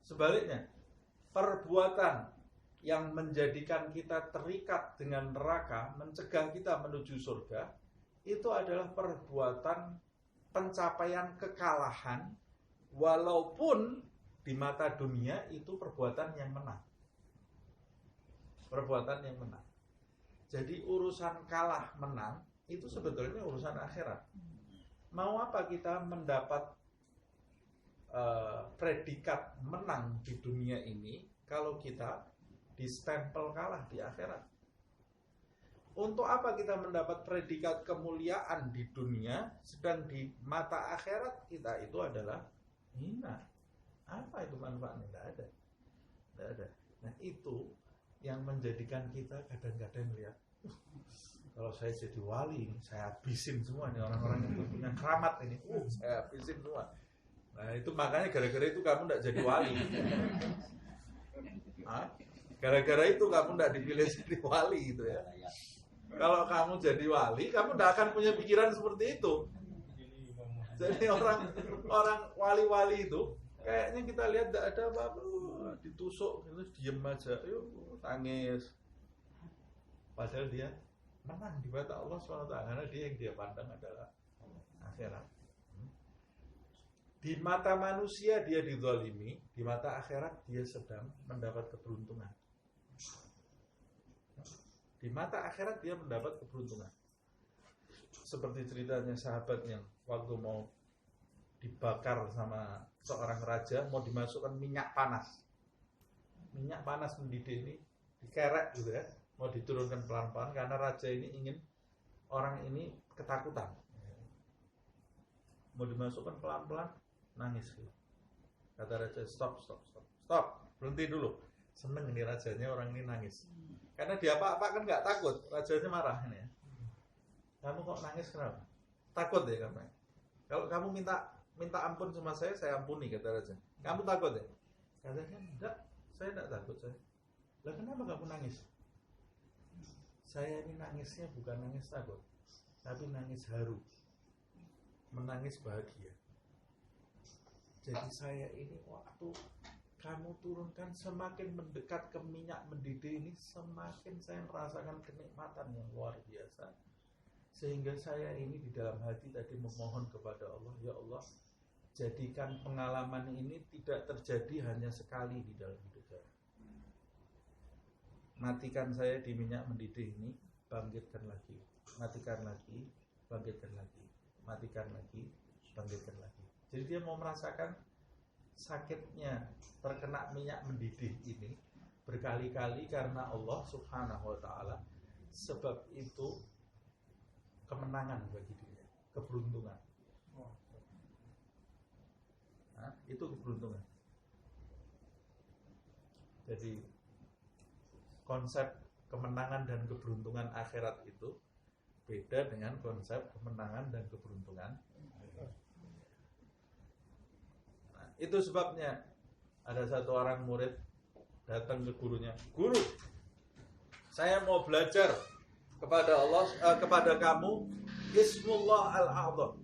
Sebaliknya, perbuatan yang menjadikan kita terikat dengan neraka, mencegah kita menuju surga, itu adalah perbuatan pencapaian kekalahan, walaupun di mata dunia itu perbuatan yang menang. Perbuatan yang menang. Jadi urusan kalah menang itu sebetulnya urusan akhirat. Mau apa kita mendapat predikat menang di dunia ini kalau kita distempel kalah di akhirat? Untuk apa kita mendapat predikat kemuliaan di dunia sedang di mata akhirat kita itu adalah hina? Apa itu manfaatnya? Tidak ada. Tidak ada. Nah itu yang menjadikan kita kadang-kadang lihat, kalau saya jadi wali, saya habisin semua nih orang-orang yang punya keramat ini, saya habisin semua. Nah itu makanya gara-gara itu kamu tidak jadi wali. Gara-gara itu kamu tidak dipilih jadi wali gitu ya. Kalau kamu jadi wali, kamu tidak akan punya pikiran seperti itu. Jadi orang wali-wali itu kayaknya kita lihat tidak ada apa-apa, ditusuk, terus diem aja, yuk tangis. Padahal dia menang di mata Allah SWT, karena dia yang dia pandang adalah akhirat. Di mata manusia dia dizalimi, di mata akhirat dia sedang mendapat keberuntungan. Di mata akhirat dia mendapat keberuntungan. Seperti ceritanya sahabat yang waktu mau dibakar sama seorang raja, mau dimasukkan minyak panas. Minyak panas mendidih ini dikerek gitu ya, mau diturunkan pelan-pelan karena raja ini ingin orang ini ketakutan. Mau dimasukkan pelan-pelan, nangis gitu. Kata raja, stop, berhenti dulu. Seneng ini rajanya, orang ini nangis. Karena dia apa-apa kan nggak takut, rajanya marah ini ya. Kamu kok nangis kenapa? Takut ya kamu. Kalau kamu minta ampun sama saya ampuni, kata raja. Kamu takut ya? Katanya enggak, saya enggak takut saya. Lah kenapa kamu nangis? Saya ini nangisnya bukan nangis takut, tapi nangis haru, menangis bahagia. Jadi saya ini waktu kamu turunkan semakin mendekat ke minyak mendidih ini, semakin saya merasakan kenikmatan yang luar biasa. Sehingga saya ini di dalam hati tadi memohon kepada Allah, ya Allah, jadikan pengalaman ini tidak terjadi hanya sekali di dalam hidup saya. Matikan saya di minyak mendidih ini, bangkitkan lagi, matikan lagi, bangkitkan lagi, matikan lagi, bangkitkan lagi. Jadi dia mau merasakan sakitnya terkena minyak mendidih ini berkali-kali karena Allah Subhanahu wa ta'ala. Sebab itu kemenangan bagi dia, keberuntungan. Nah, itu keberuntungan. Jadi konsep kemenangan dan keberuntungan akhirat itu beda dengan konsep kemenangan dan keberuntungan. Nah, itu sebabnya ada satu orang murid datang ke gurunya, "Guru, saya mau belajar kepada Allah, kepada kamu Ismullah Al-A'zam.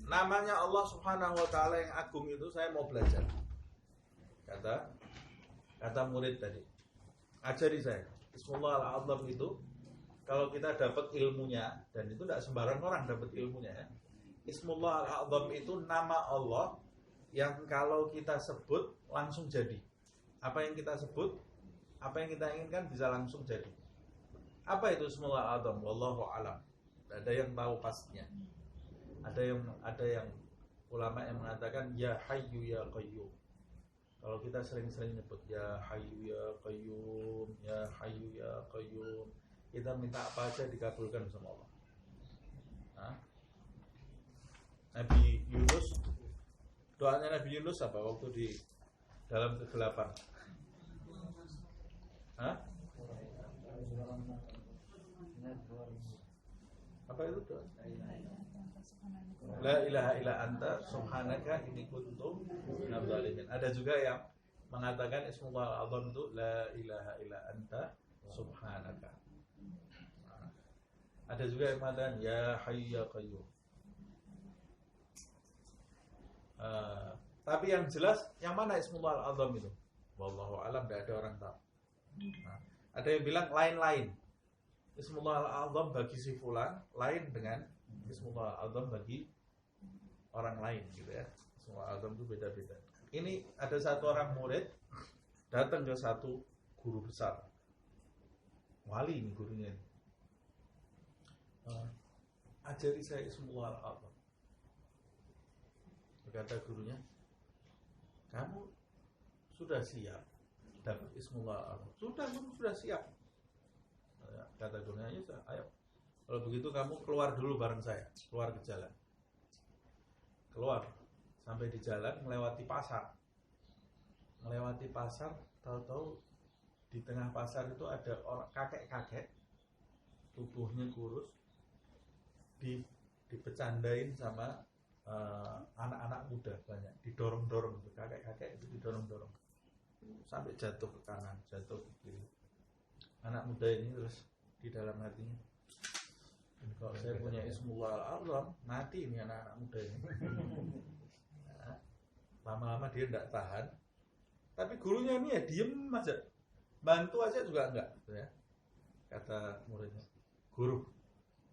Namanya Allah Subhanahu wa ta'ala yang agung itu saya mau belajar." Kata murid tadi, "Ajari saya. Ismullah Al-A'zam itu kalau kita dapat ilmunya, dan itu tidak sembarang orang dapat ilmunya ya. Ismullah Al-A'zam itu nama Allah yang kalau kita sebut langsung jadi. Apa yang kita sebut, apa yang kita inginkan bisa langsung jadi. Apa itu Ismullah Al-A'zam? Wallahu a'lam. Tidak ada yang tahu pastinya. Ada yang ulama yang mengatakan ya Hayyu ya Qayyum. Kalau kita sering-sering nyebut ya Hayyu ya Qayyum, ya Hayyu ya Qayyum, kita minta apa aja dikabulkan sama Allah. Nah, Nabi Yunus, doanya Nabi Yunus apa waktu di dalam kegelapan? Hah? Apa itu doa? La ilaha illa anta subhanaka inni kuntu minadz zalimin. Ada juga yang mengatakan Ismullah Al-A'zam itu la ilaha illa anta subhanaka. Nah, ada juga yang mengatakan ya Hayyu ya Qayyum. Tapi yang jelas yang mana Ismullah Al-A'zam itu? Wallahu a'lam, tidak ada orang tahu. Nah, ada yang bilang lain-lain. Ismullah Al-A'zam bagi si fulan lain dengan Ismullah Al-A'zam bagi orang lain gitu ya. Ismullah Al-A'zam itu beda-beda. Ini ada satu orang murid datang ke satu guru besar. Wali ini gurunya. Ajari saya Ismullah Al-A'zam. Berkata gurunya, kamu sudah siap dapat Ismullah Al-A'zam? Sudah siap. Kata gurunya, ya, ayo. Kalau begitu kamu keluar dulu bareng saya, keluar ke jalan. Keluar sampai di jalan, melewati pasar. Melewati pasar, tahu-tahu di tengah pasar itu ada orang kakek-kakek, tubuhnya kurus, dipecandain sama anak-anak muda banyak, didorong-dorong, kakek-kakek itu didorong-dorong sampai jatuh ke kanan, jatuh ke kiri. Anak muda ini terus di dalam hatinya, kalau saya punya Ismullah Al-A'zam, mati ini anak-anak muda ini. Nah, lama-lama dia tidak tahan, tapi gurunya ini ya diem aja, bantu aja juga enggak, gitu ya. Kata muridnya, guru,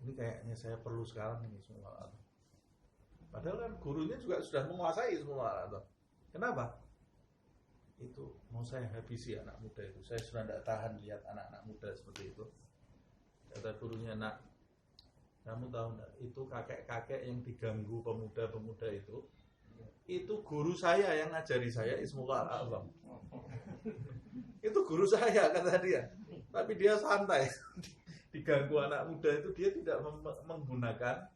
ini kayaknya saya perlu sekarang ini Ismullah Al-A'zam. Padahal kan gurunya juga sudah menguasai Ismullah Al-A'zam. Kenapa? Itu mau saya habisi anak muda itu. Saya sudah tidak tahan lihat anak-anak muda seperti itu. Kata gurunya, nak, kamu tahu enggak, itu kakek-kakek yang diganggu pemuda-pemuda itu guru saya yang ngajari saya Ismullah Al-A'zam. Itu guru saya, kata dia. Tapi dia santai. Diganggu anak muda itu dia tidak menggunakan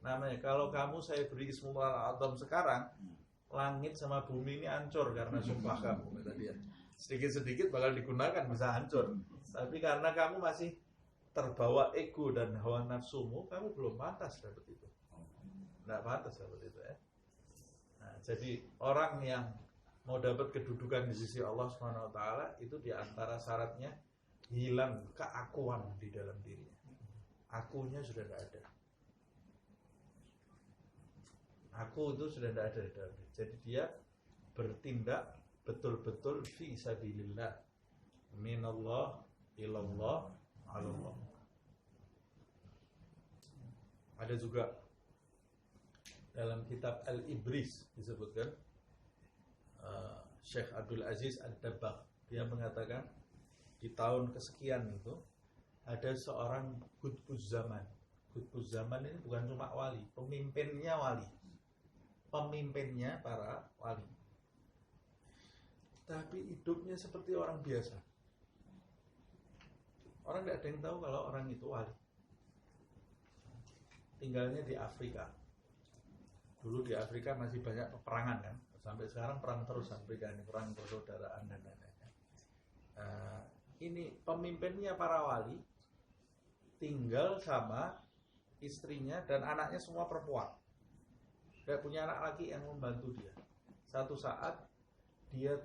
namanya. Kalau kamu saya beri Ismullah Al-A'zam sekarang, langit sama bumi ini hancur karena sumpah kamu, kata dia. sedikit-sedikit bakal digunakan, bisa hancur. Tapi karena kamu masih terbawa ego dan hawa nafsumu, kamu belum pantas dapat itu. Tidak pantas dapat itu ya. Nah, jadi orang yang mau dapat kedudukan di sisi Allah Subhanahu wa taala itu diantara syaratnya hilang keakuan di dalam dirinya. Akunya sudah tidak ada. Aku itu sudah tidak ada di dalam diri. Jadi dia bertindak betul-betul fi sabilillah. Minallah ilallah alallah. Ada juga dalam kitab Al-Ibris disebutkan Syekh Abdul Aziz Ad-Dabbagh, dia mengatakan di tahun kesekian itu ada seorang Qutbuz Zaman. Qutbuz Zaman ini bukan cuma wali, pemimpinnya wali. Pemimpinnya para wali. Tapi hidupnya seperti orang biasa. Orang tidak ada yang tahu kalau orang itu wali. Tinggalnya di Afrika. Dulu di Afrika masih banyak peperangan kan. Sampai sekarang perang terus Afrika ini, perang persaudaraan dan lain-lain. Ini pemimpinnya para wali tinggal sama istrinya dan anaknya semua perempuan. Tidak punya anak lagi yang membantu dia. Satu saat dia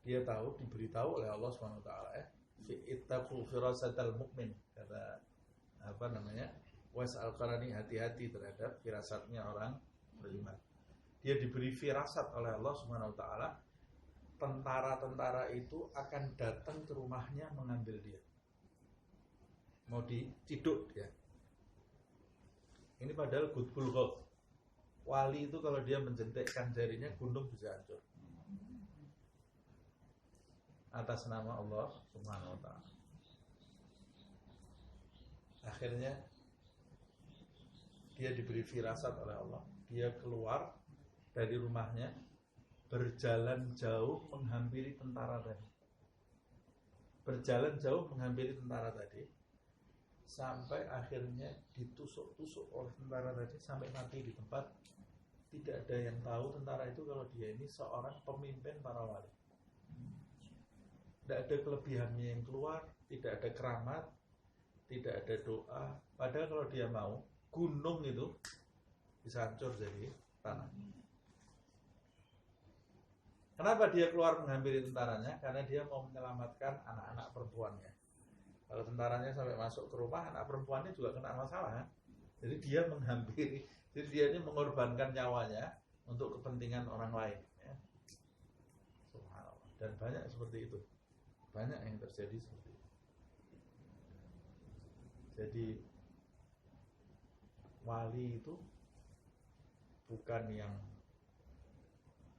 diberitahu oleh Allah Subhanahu wa taala ittaqu firasatal mu'min, kata Wais Al-Qarani, hati-hati terhadap firasatnya orang beriman. Dia diberi firasat oleh Allah Subhanahu wa taala, tentara-tentara itu akan datang ke rumahnya mengambil dia. Mau diciduk dia. Ini padahal Qutbul Ghaub. Wali itu kalau dia menjentikkan jarinya, gunung bisa hancur. Atas nama Allah Subhanahu wa taala. Akhirnya dia diberi firasat oleh Allah. Dia keluar dari rumahnya, berjalan jauh menghampiri tentara tadi. Berjalan jauh menghampiri tentara tadi, sampai akhirnya ditusuk-tusuk oleh tentara tadi sampai mati di tempat. Tidak ada yang tahu tentara itu kalau dia ini seorang pemimpin para wali. Tidak ada kelebihannya yang keluar, tidak ada keramat, tidak ada doa. Padahal kalau dia mau, gunung itu bisa hancur jadi tanah. Kenapa dia keluar menghampiri tentaranya? Karena dia mau menyelamatkan anak-anak perempuannya. Kalau tentaranya sampai masuk ke rumah, anak perempuannya juga kena masalah. Jadi dia menghampiri, jadi dia ini mengorbankan nyawanya untuk kepentingan orang lain. Ya. Subhanallah. Dan banyak seperti itu. Banyak yang terjadi seperti itu. Jadi wali itu bukan yang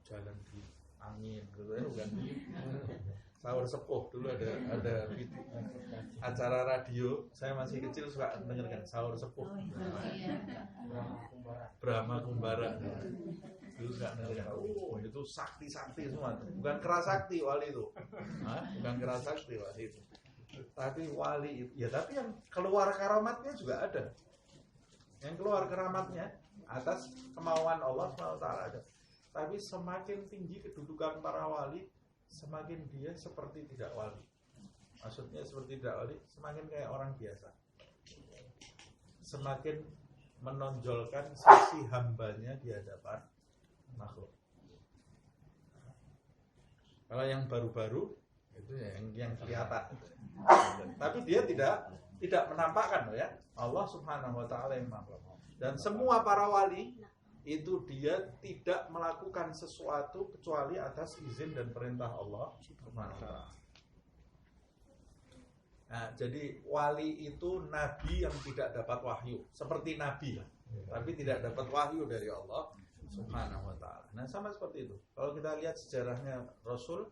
jalan di angin gitu ya, bukan. Sahur sepuh dulu ada acara radio, saya masih kecil suka mendengarkan Sahur Sepuh. Brahma Kumbara. Dulu suka mendengarkan. Oh, itu sakti-sakti semua. Bukan kerasakti wali itu. Bukan kerasakti wali itu. Tapi wali itu, ya tapi yang keluar karamatnya juga ada. Yang keluar karamatnya atas kemauan Allah SWT ada. Tapi semakin tinggi kedudukan para wali, semakin dia seperti tidak wali. Maksudnya seperti tidak wali, semakin kayak orang biasa. Semakin menonjolkan sisi hambanya di hadapan makhluk. Kalau yang baru-baru itu yang kelihatan. Tapi dia tidak menampakkan ya. Allah Subhanahu wa taala yang maha. Dan semua para wali itu dia tidak melakukan sesuatu kecuali atas izin dan perintah Allah Subhanahu wa taala. Nah, jadi wali itu nabi yang tidak dapat wahyu, seperti nabi lah, tapi tidak dapat wahyu dari Allah Subhanahu wa taala. Nah, sama seperti itu. Kalau kita lihat sejarahnya Rasul,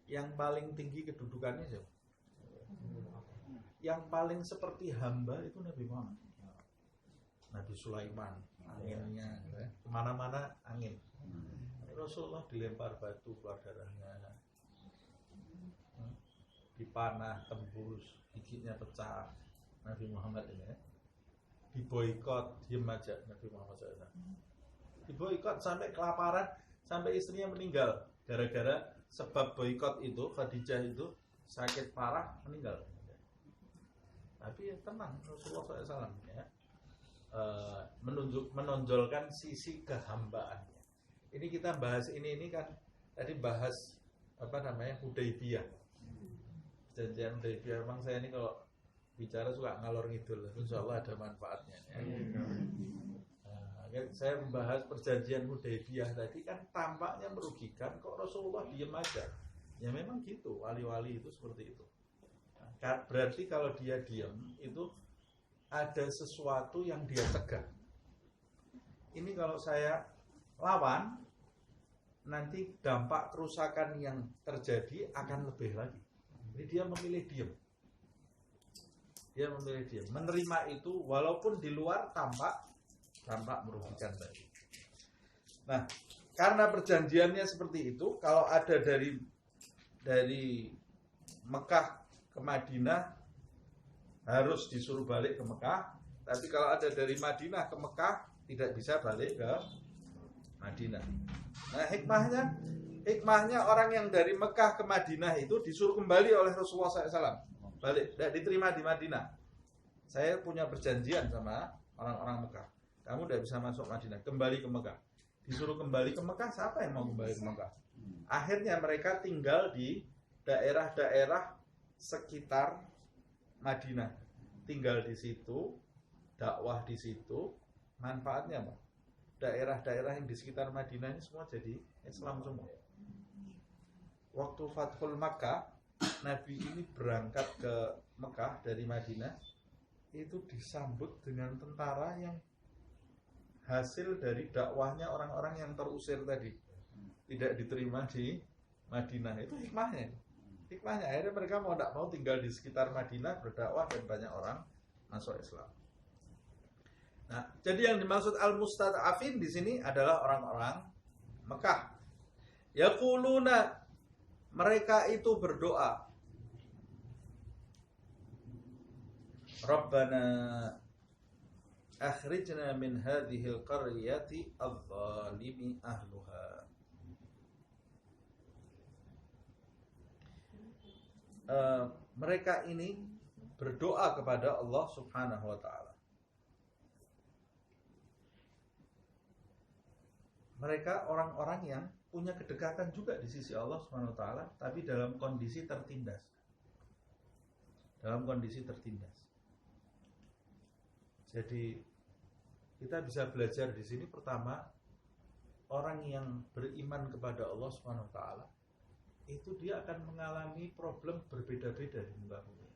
yang paling tinggi kedudukannya siapa? Yang paling seperti hamba itu Nabi Muhammad. Nabi Sulaiman, anginnya, kemana-mana angin. Rasulullah dilempar batu keluar darahnya, dipanah tembus, giginya pecah. Nabi Muhammad ini diboikot, diem aja Nabi Muhammad SAW. Diboikot sampai kelaparan, sampai istrinya meninggal gara-gara sebab boikot itu Khadijah itu sakit parah meninggal. Tapi ya tenang, Rasulullah SAW ya, menonjolkan sisi kehambaannya. Ini kita bahas ini kan tadi bahas Hudaybiyah. Perjanjian Hudaybiyah. Memang saya ini kalau bicara suka ngalor ngidul, insyaallah ada manfaatnya ya. Saya membahas perjanjian Hudaybiyah tadi kan tampaknya merugikan, kok Rasulullah diem aja. Ya memang gitu, wali-wali itu seperti itu. Berarti kalau dia diem itu ada sesuatu yang dia cegah. Ini kalau saya lawan, nanti dampak kerusakan yang terjadi akan lebih lagi. Jadi dia memilih diem. Dia memilih diem. Menerima itu walaupun di luar tampak merugikan tadi. Nah, karena perjanjiannya seperti itu, kalau ada dari Mekah ke Madinah harus disuruh balik ke Mekah, tapi kalau ada dari Madinah ke Mekah tidak bisa balik ke Madinah. Nah, hikmahnya orang yang dari Mekah ke Madinah itu disuruh kembali oleh Rasulullah SAW. Balik, tidak diterima di Madinah. Saya punya perjanjian sama orang-orang Mekah. Kamu tidak bisa masuk Madinah, kembali ke Mekah. Disuruh kembali ke Mekah, siapa yang mau kembali ke Mekah? Akhirnya mereka tinggal di daerah-daerah sekitar Madinah. Tinggal di situ, dakwah di situ, manfaatnya apa? Daerah-daerah yang di sekitar Madinah ini semua jadi Islam semua. Waktu Fathul Makkah, Nabi ini berangkat ke Mekah dari Madinah, itu disambut dengan tentara yang hasil dari dakwahnya orang-orang yang terusir tadi, tidak diterima di Madinah. Itu hikmahnya. Akhirnya mereka mau tidak mau tinggal di sekitar Madinah, berdakwah, dan banyak orang masuk Islam. Nah, jadi yang dimaksud al-mustad'afin di sini adalah orang-orang Mekah. Yaquluna, mereka itu berdoa, Rabbana akhrijna min hadhil qaryati adh-dhalimi ahluha. Mereka ini berdoa kepada Allah Subhanahu wa ta'ala. Mereka orang-orang yang punya kedekatan juga di sisi Allah Subhanahu wa ta'ala, tapi dalam kondisi tertindas. Jadi kita bisa belajar di sini, pertama, orang yang beriman kepada Allah Subhanahu wa ta'ala itu dia akan mengalami problem berbeda-beda di muka bumi.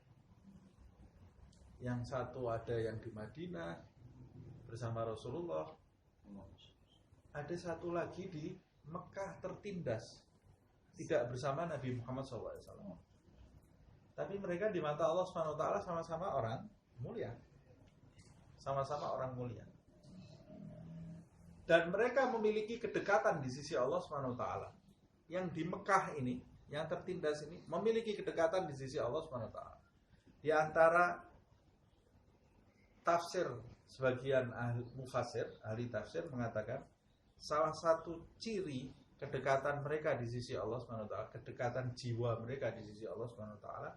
Yang satu ada yang di Madinah bersama Rasulullah, ada satu lagi di Mekah tertindas, tidak bersama Nabi Muhammad SAW. Tapi mereka di mata Allah Subhanahu wa ta'ala sama-sama orang mulia. Dan mereka memiliki kedekatan di sisi Allah Subhanahu wa ta'ala. Yang di Mekah ini, yang tertindas ini, memiliki kedekatan di sisi Allah Subhanahu wa ta'ala. Di antara tafsir, sebagian ahli tafsir mengatakan, salah satu ciri kedekatan mereka di sisi Allah Subhanahu wa ta'ala, kedekatan jiwa mereka di sisi Allah Subhanahu wa ta'ala,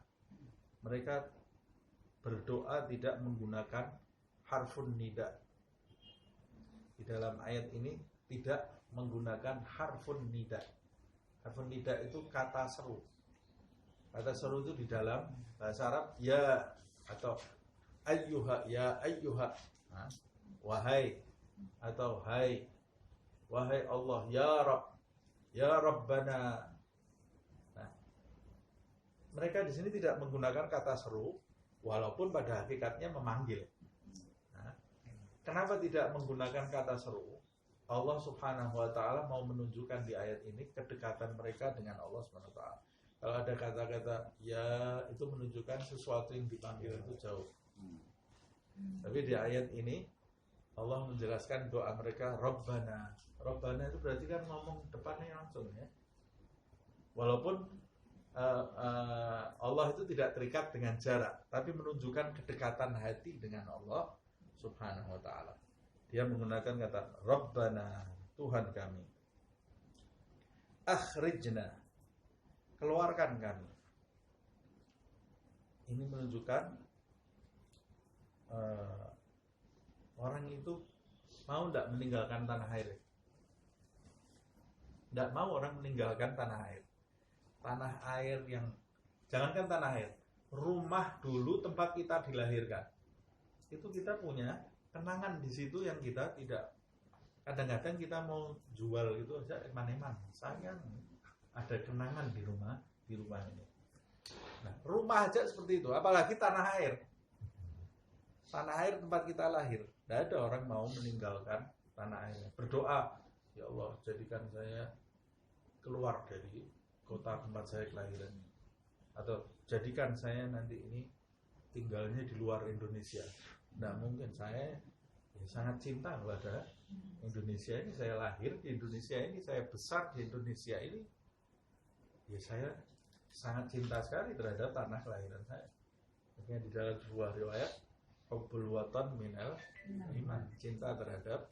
mereka berdoa tidak menggunakan harfun nida. Di dalam ayat ini tidak menggunakan harfun nida. Harfun nida itu kata seru. Kata seru itu di dalam bahasa Arab ya, atau ayyuha, ya ayyuha, wahai, atau hai, wahai Allah, ya Rabb, ya Rabbana. Nah, mereka di sini tidak menggunakan kata seru, walaupun pada hakikatnya memanggil. Nah, kenapa tidak menggunakan kata seru? Allah Subhanahu wa ta'ala mau menunjukkan di ayat ini kedekatan mereka dengan Allah Subhanahu wa ta'ala. Kalau ada kata-kata ya, itu menunjukkan sesuatu yang dipanggil itu jauh. Tapi di ayat ini Allah menjelaskan doa mereka Rabbana. Rabbana itu berarti kan ngomong depannya langsung ya. Walaupun Allah itu tidak terikat dengan jarak, tapi menunjukkan kedekatan hati dengan Allah Subhanahu wa ta'ala. Dia menggunakan kata Rabbana, Tuhan kami. Akhrijna, keluarkan kami. Ini menunjukkan orang itu mau tidak meninggalkan tanah air. Tidak mau orang meninggalkan tanah air. Tanah air yang, jangankan tanah air, rumah dulu tempat kita dilahirkan. Itu kita punya kenangan di situ yang kita tidak, kadang-kadang kita mau jual itu aja eman-eman. Sayang, ada kenangan di rumah ini. Nah, rumah aja seperti itu, apalagi tanah air. Tanah air tempat kita lahir. Tidak ada orang mau meninggalkan tanah air. Berdoa, ya Allah, jadikan saya keluar dari kota tempat saya kelahiran. Atau jadikan saya nanti ini tinggalnya di luar Indonesia. Nah, mungkin saya sangat cinta kepada Indonesia ini. Saya lahir di Indonesia ini, saya besar di Indonesia ini. Ya, saya sangat cinta sekali terhadap tanah kelahiran saya. Makanya di dalam sebuah riwayat, hubbul watan minal iman. Cinta terhadap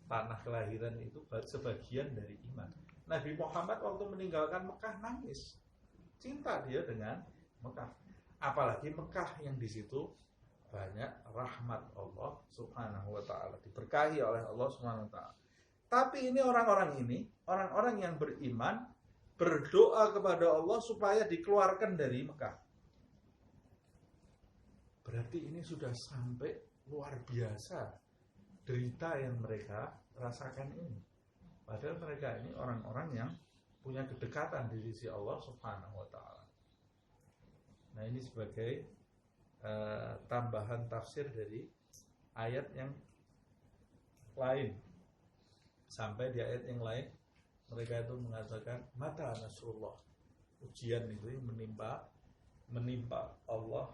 tanah kelahiran itu sebagian dari iman. Nabi Muhammad waktu meninggalkan Mekah nangis. Cinta dia dengan Mekah. Apalagi Mekah yang di situ banyak rahmat Allah Subhanahu wa taala, diberkahi oleh Allah Subhanahu wa taala. Tapi ini orang-orang yang beriman berdoa kepada Allah supaya dikeluarkan dari Mekah. Berarti ini sudah sampai luar biasa derita yang mereka rasakan ini. Padahal mereka ini orang-orang yang punya kedekatan di sisi Allah Subhanahu wa taala. Nah, ini sebagai tambahan tafsir dari ayat yang lain. Sampai di ayat yang lain mereka itu mengatakan mata nasrullah. Ujian itu yang menimpa Allah,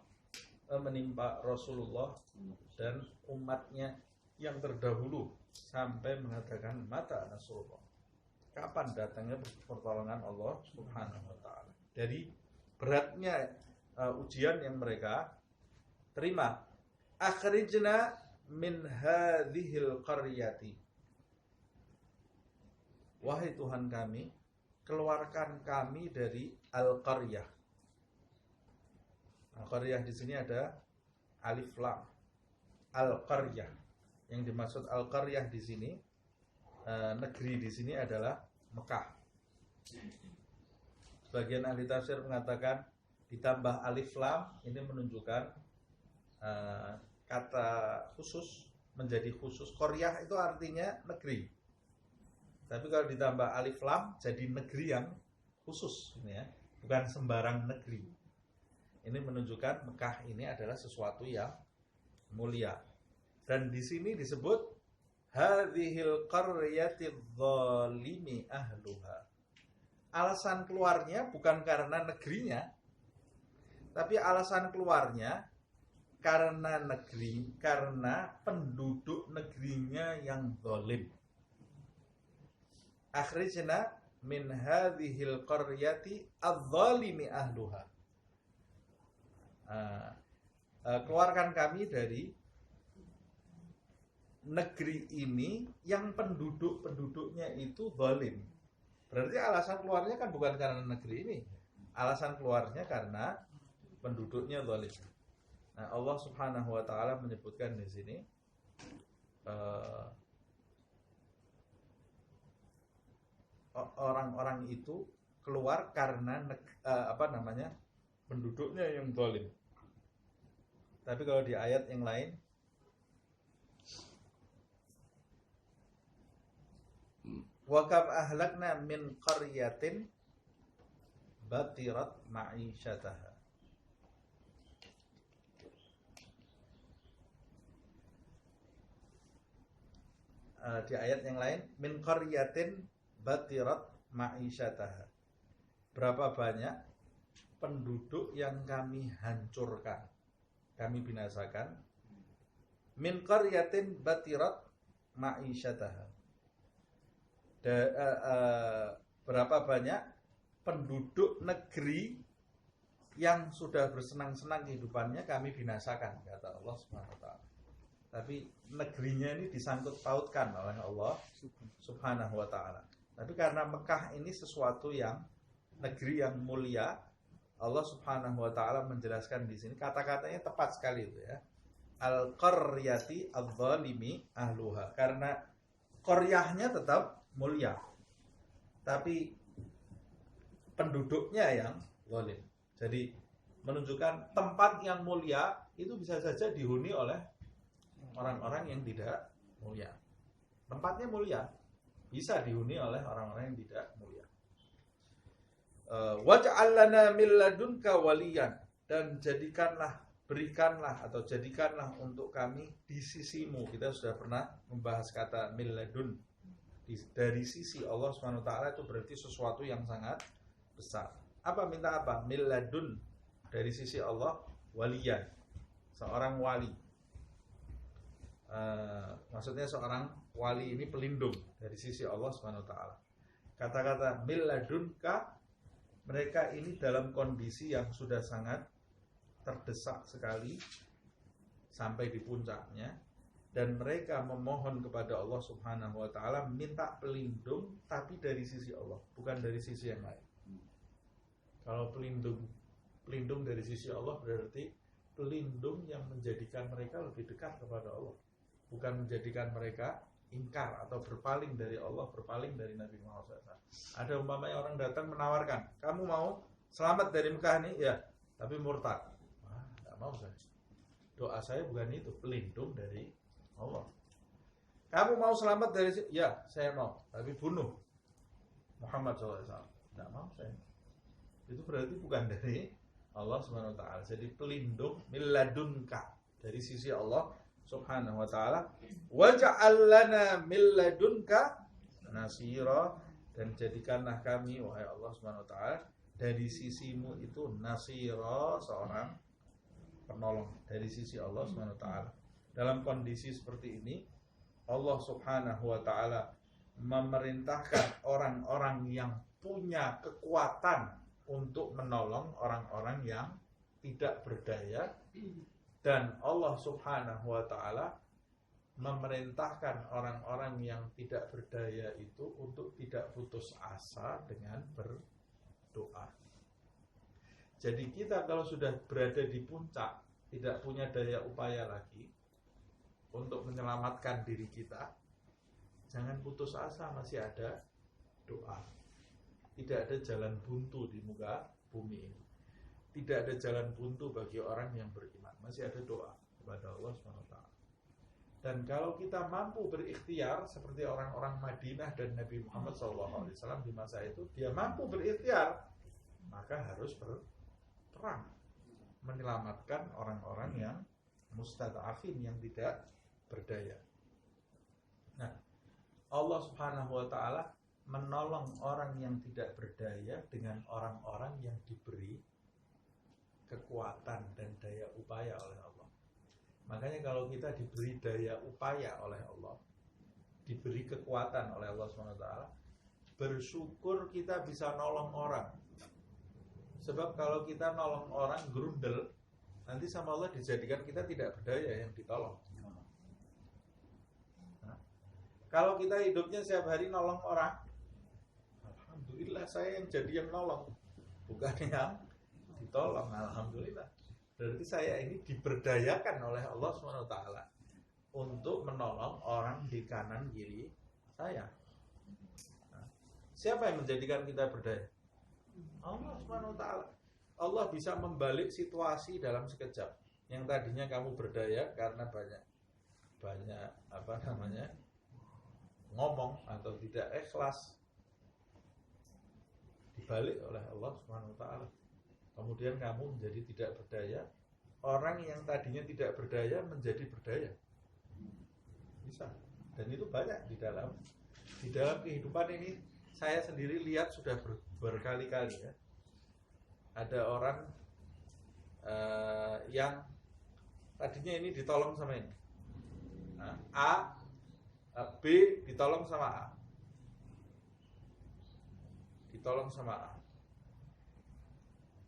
menimpa Rasulullah dan umatnya yang terdahulu, sampai mengatakan mata nasrullah. Kapan datangnya pertolongan Allah Subhanahu wa taala? Dari beratnya ujian yang mereka terima. Akhrijna min hadhil qaryati. Wahai Tuhan kami, keluarkan kami dari al-qaryah. Al-qaryah di sini ada alif lam. Al-qaryah. Yang dimaksud al-qaryah di sini, negeri di sini adalah Mekah. Sebagian ahli tafsir mengatakan ditambah alif lam ini menunjukkan kata khusus menjadi khusus. Qaryah itu artinya negeri. Tapi kalau ditambah alif lam jadi negeri yang khusus, ya, bukan sembarang negeri. Ini menunjukkan Mekah ini adalah sesuatu yang mulia. Dan di sini disebut hadhil qaryati dzalimi ahluha. Alasan keluarnya bukan karena negerinya, tapi alasan keluarnya karena penduduk negerinya yang zalim. Akhrijna min hadhil qaryati adz-dzalimi ahluha. Keluarkan kami dari negeri ini yang penduduknya itu zalim. Berarti alasan keluarnya kan bukan karena negeri ini. Alasan keluarnya karena penduduknya zalim. Nah, Allah Subhanahu wa taala menyebutkan di sini orang-orang itu keluar karena penduduknya yang zalim. Tapi kalau di ayat yang lain wa kam ahlakna min qaryatin batirat ma'isyataha. Di ayat yang lain min qaryatin batirat ma'isyataha. Berapa banyak penduduk yang kami hancurkan, kami binasakan. Min qaryatin batirat ma'isyataha. Berapa banyak penduduk negeri yang sudah bersenang-senang kehidupannya kami binasakan, kata Allah Subhanahu wa taala. Tapi negerinya ini disangkut pautkan oleh Allah Subhanahu wa taala. Tapi karena Mekah ini sesuatu yang negeri yang mulia. Allah Subhanahu wa taala menjelaskan di sini, kata-katanya tepat sekali itu ya. Al-qaryati adz-dzalimi ahluha. Karena qaryahnya tetap mulia, tapi penduduknya yang zalim. Jadi menunjukkan tempat yang mulia itu bisa saja dihuni oleh orang-orang yang tidak mulia. Tempatnya mulia, bisa dihuni oleh orang-orang yang tidak mulia. Waj'al lana min ladunka waliyan, dan berikanlah untuk kami di sisimu. Kita sudah pernah membahas kata min ladun. Dari sisi Allah SWT itu berarti sesuatu yang sangat besar. Minta apa? Min ladun, dari sisi Allah, waliyan, seorang wali. Maksudnya seorang wali ini pelindung dari sisi Allah SWT. Kata-kata min ladunka, mereka ini dalam kondisi yang sudah sangat terdesak sekali sampai di puncaknya, dan mereka memohon kepada Allah Subhanahu wa taala minta pelindung, tapi dari sisi Allah, bukan dari sisi yang lain. Kalau pelindung dari sisi Allah berarti pelindung yang menjadikan mereka lebih dekat kepada Allah, bukan menjadikan mereka ingkar atau berpaling dari Allah, berpaling dari Nabi Muhammad SAW. Ada umpamanya orang datang menawarkan, kamu mau selamat dari Mekah nih? Ya, tapi murtad. Nggak mau saya. Doa saya bukan itu, pelindung dari Allah. Kamu mau selamat dari? Ya, saya mau, tapi bunuh Muhammad SAW. Nggak mau saya. Itu berarti bukan dari Allah Subhanahu wa taala. Jadi pelindung min ladunka, dari sisi Allah Subhanahu wa taala. Waj'al lana min ladunka nasira, dan jadikanlah kami wahai Allah Subhanahu wa taala dari sisimu itu nasira, seorang penolong dari sisi Allah Subhanahu wa taala. Dalam kondisi seperti ini Allah Subhanahu wa taala memerintahkan orang-orang yang punya kekuatan untuk menolong orang-orang yang tidak berdaya, dan Allah Subhanahu wa taala memerintahkan orang-orang yang tidak berdaya itu untuk tidak putus asa dengan berdoa. Jadi kita kalau sudah berada di puncak, tidak punya daya upaya lagi untuk menyelamatkan diri kita, jangan putus asa, masih ada doa. Tidak ada jalan buntu di muka bumi ini. Tidak ada jalan buntu bagi orang yang beriman. Masih ada doa kepada Allah SWT. Dan kalau kita mampu berikhtiar seperti orang-orang Madinah dan Nabi Muhammad SAW di masa itu, dia mampu berikhtiar, maka harus berperang menyelamatkan orang-orang yang mustad'afin, yang tidak berdaya. Nah, Allah Subhanahu wa taala menolong orang yang tidak berdaya dengan orang-orang yang diberi kekuatan dan daya upaya oleh Allah. Makanya kalau kita diberi daya upaya oleh Allah, diberi kekuatan oleh Allah SWT, bersyukur kita bisa nolong orang. Sebab kalau kita nolong orang grundel, nanti sama Allah dijadikan kita tidak berdaya yang ditolong. Nah, kalau kita hidupnya setiap hari nolong orang, alhamdulillah saya yang jadi yang nolong, bukan yang ditolong. Alhamdulillah. Berarti saya ini diberdayakan oleh Allah SWT untuk menolong orang di kanan kiri saya. Nah, siapa yang menjadikan kita berdaya? Allah SWT. Allah bisa membalik situasi dalam sekejap. Yang tadinya kamu berdaya karena banyak ngomong atau tidak ikhlas, dibalik oleh Allah Subhanahu wa taala. Kemudian kamu menjadi tidak berdaya. Orang yang tadinya tidak berdaya menjadi berdaya. Bisa. Dan itu banyak di dalam kehidupan ini. Saya sendiri lihat sudah berkali-kali ya. Ada orang yang tadinya ini ditolong sama ini. Nah, B ditolong sama A. Ditolong sama A.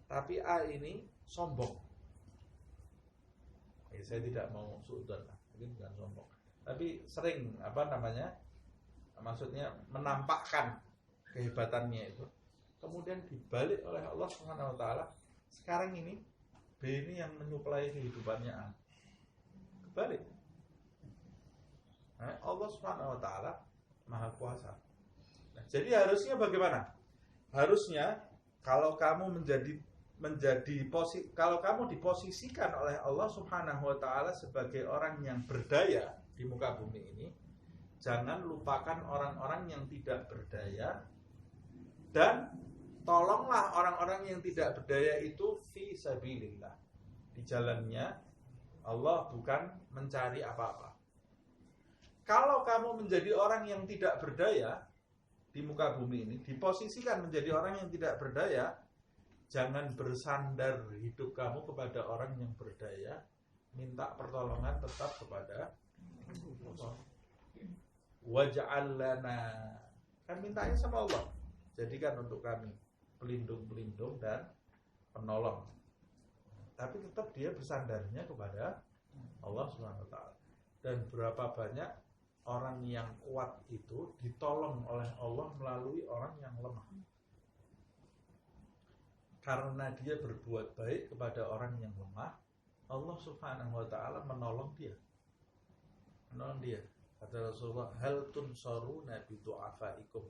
Tapi A ini sombong. Saya tidak mau suudzon lah, mungkin bukan sombong. Tapi sering maksudnya menampakkan kehebatannya itu. kemudian dibalik oleh Allah Subhanahu wa taala. Sekarang ini B ini yang menyuplai kehidupannya A. Kebalik. Nah, Allah Subhanahu wa taala Maha Kuasa. Nah, jadi harusnya bagaimana? Harusnya kalau kamu kalau kamu diposisikan oleh Allah Subhanahu wa taala sebagai orang yang berdaya di muka bumi ini, jangan lupakan orang-orang yang tidak berdaya dan tolonglah orang-orang yang tidak berdaya itu fi sabilillah. Di jalannya Allah, bukan mencari apa-apa. Kalau kamu menjadi orang yang tidak berdaya di muka bumi ini, diposisikan menjadi orang yang tidak berdaya, jangan bersandar hidup kamu kepada orang yang berdaya, minta pertolongan tetap kepada Allah. Waj'al lana, kan mintanya sama Allah, jadikan untuk kami pelindung-pelindung dan penolong. Tapi tetap dia bersandarnya kepada Allah Subhanahu wa taala. Dan berapa banyak orang yang kuat itu ditolong oleh Allah melalui orang yang lemah. Karena dia berbuat baik kepada orang yang lemah, Allah Subhanahu wa taala menolong dia. Menolong dia. Kata Rasulullah, hal tunsaruna bi du'afaikum.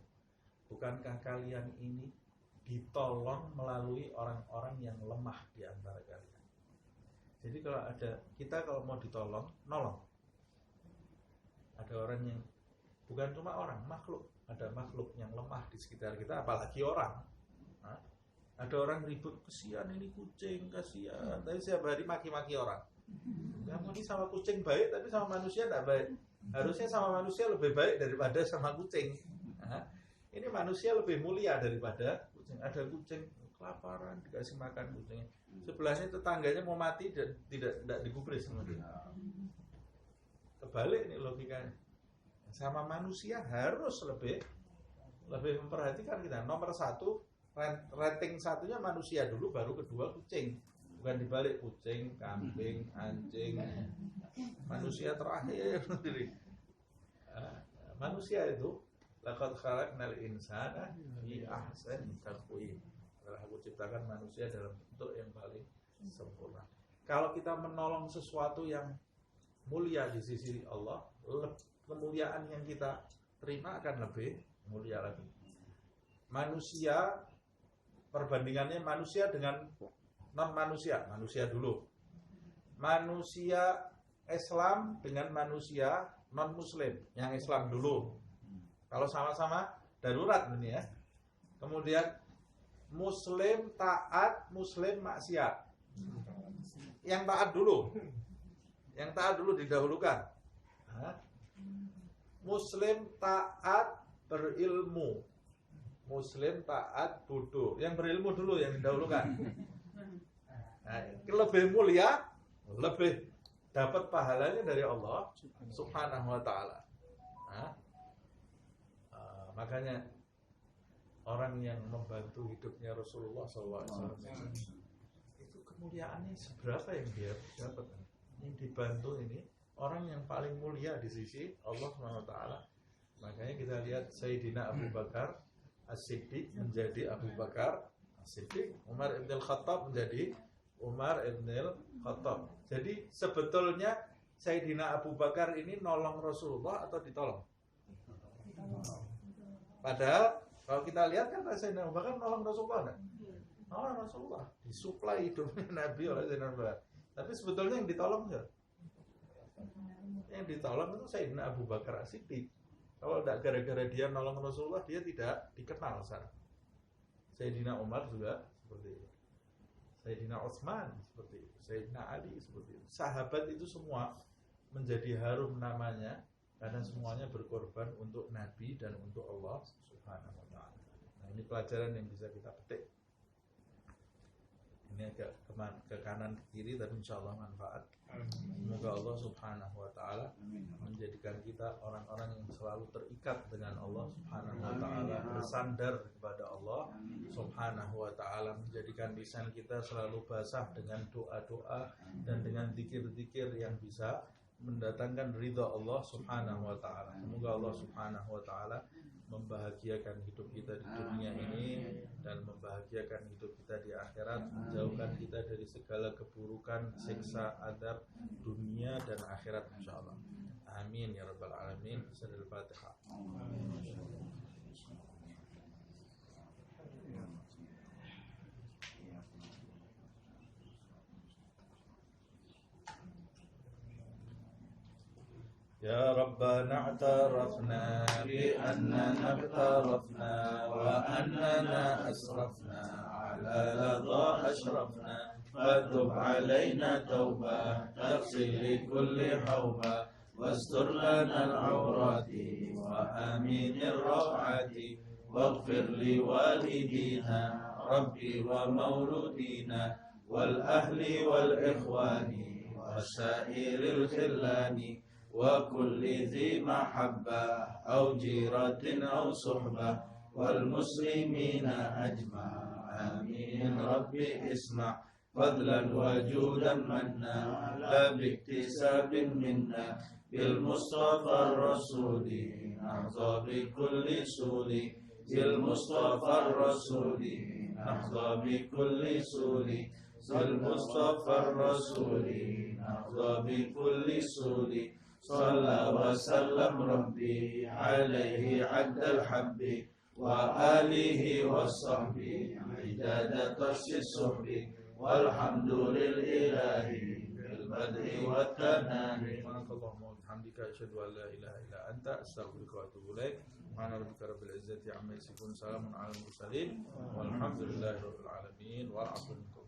Bukankah kalian ini ditolong melalui orang-orang yang lemah di antara kalian? Jadi kalau mau ditolong, nolong. Ada orang yang bukan cuma orang, makhluk. Ada makhluk yang lemah di sekitar kita, apalagi orang. Nah, ada orang ribut, kasihan ini kucing, kasihan. Tapi setiap hari maki-maki orang. Kamu ini sama kucing baik, tapi sama manusia tidak baik. Harusnya sama manusia lebih baik daripada sama kucing. Nah, ini manusia lebih mulia daripada kucing. Ada kucing kelaparan, dikasih makan kucing. Sebelahnya tetangganya mau mati dan tidak digubris sama dia. Kebalik nih logikanya. Sama manusia harus lebih memperhatikan kita. Nomor 1, rating 1-nya manusia dulu, baru kedua kucing. Bukan dibalik, kucing, kambing, anjing, manusia terakhir. Manusia itu laqad khalaqnal insana fi ahsani taqwim. Telah aku ciptakan manusia dalam bentuk yang paling sempurna. Kalau kita menolong sesuatu yang mulia di sisi Allah, kemuliaan yang kita terima akan lebih mulia lagi. Manusia, perbandingannya manusia dengan non-manusia, manusia dulu. Manusia Islam dengan manusia non-muslim, yang Islam dulu. Kalau sama-sama darurat ini ya. Kemudian muslim taat, muslim maksiat. Yang taat dulu. Yang taat dulu didahulukan. Muslim taat berilmu. Muslim taat bodoh. Yang berilmu dulu yang didahulukan. Nah, lebih mulia, lebih dapat pahalanya dari Allah Subhanahu wa taala. Makanya orang yang membantu hidupnya Rasulullah SAW itu kemuliaannya seberapa yang dia dapat. Yang dibantu ini orang yang paling mulia di sisi Allah Subhanahu wa taala. Makanya kita lihat Sayyidina Abu Bakar As-Siddiq menjadi Abu Bakar As-Siddiq, Umar ibn al-Khattab menjadi Umar ibn al-Khattab. Jadi sebetulnya Sayyidina Abu Bakar ini nolong Rasulullah atau ditolong? Padahal kalau kita lihat kan Sayyidina Abu Bakar nolong Rasulullah kan? Nolong Rasulullah, disuplai hidupnya Nabi oleh Sayyidina Abu Bakar. Tapi sebetulnya yang ditolong enggak? Yang ditolong itu Sayyidina Abu Bakar As-Siddiq. Kalau tidak gara-gara dia nolong Rasulullah, dia tidak dikenal sana. Sayyidina Umar juga seperti itu. Sayyidina Utsman seperti itu, Sayyidina Ali seperti itu. Sahabat itu semua menjadi harum namanya karena semuanya berkorban untuk Nabi dan untuk Allah Subhanahu wa taala. Nah, ini pelajaran yang bisa kita petik. Ini agak ke kanan ke kiri tapi insyaallah manfaat. Semoga Allah Subhanahu wa taala menjadikan kita orang-orang yang selalu terikat dengan Allah Subhanahu wa taala, bersandar kepada Allah Subhanahu wa taala, menjadikan lisan kita selalu basah dengan doa-doa dan dengan zikir-zikir yang bisa mendatangkan ridha Allah Subhanahu wa taala. Semoga Allah Subhanahu wa taala membahagiakan hidup kita di dunia ini dan membahagiakan hidup kita di akhirat, menjauhkan kita dari segala keburukan, siksa, adab dunia dan akhirat insyaallah. Amin ya rabbal alamin. Al-Fatihah. يا ربنا اعترفنا بأننا اقترفنا وأننا أسرفنا على لظى أشرفنا فتب علينا توبة تغسل لكل حوبة واستر لنا العورات وآمين الروعات واغفر لوالدينا ربي ومولودينا والأهل والإخوان وسائر الخلان وكل ذي محبة أو جيرة أو صحبة والمسلمين أجمع آمين ربي اسمع فضلا وجودا منا لا باكتساب منا بالمصطفى الرسول نحظى بكل سول بالمصطفى الرسول نحظى بكل سول بالمصطفى الرسول نحظى بكل سول صلى وسلم ربي عليه عد الحب وآله وصحبه عداد طرش الصحب والحمد لله بالبدء والتنامي. سبحانك اللهم وبحمدك أشهد أن لا إله إلا أنت أستغفرك وأتوب إليك. سبحان ربك رب العزة عما يصفون سلام على المرسلين والحمد لله رب العالمين والعفو منكم.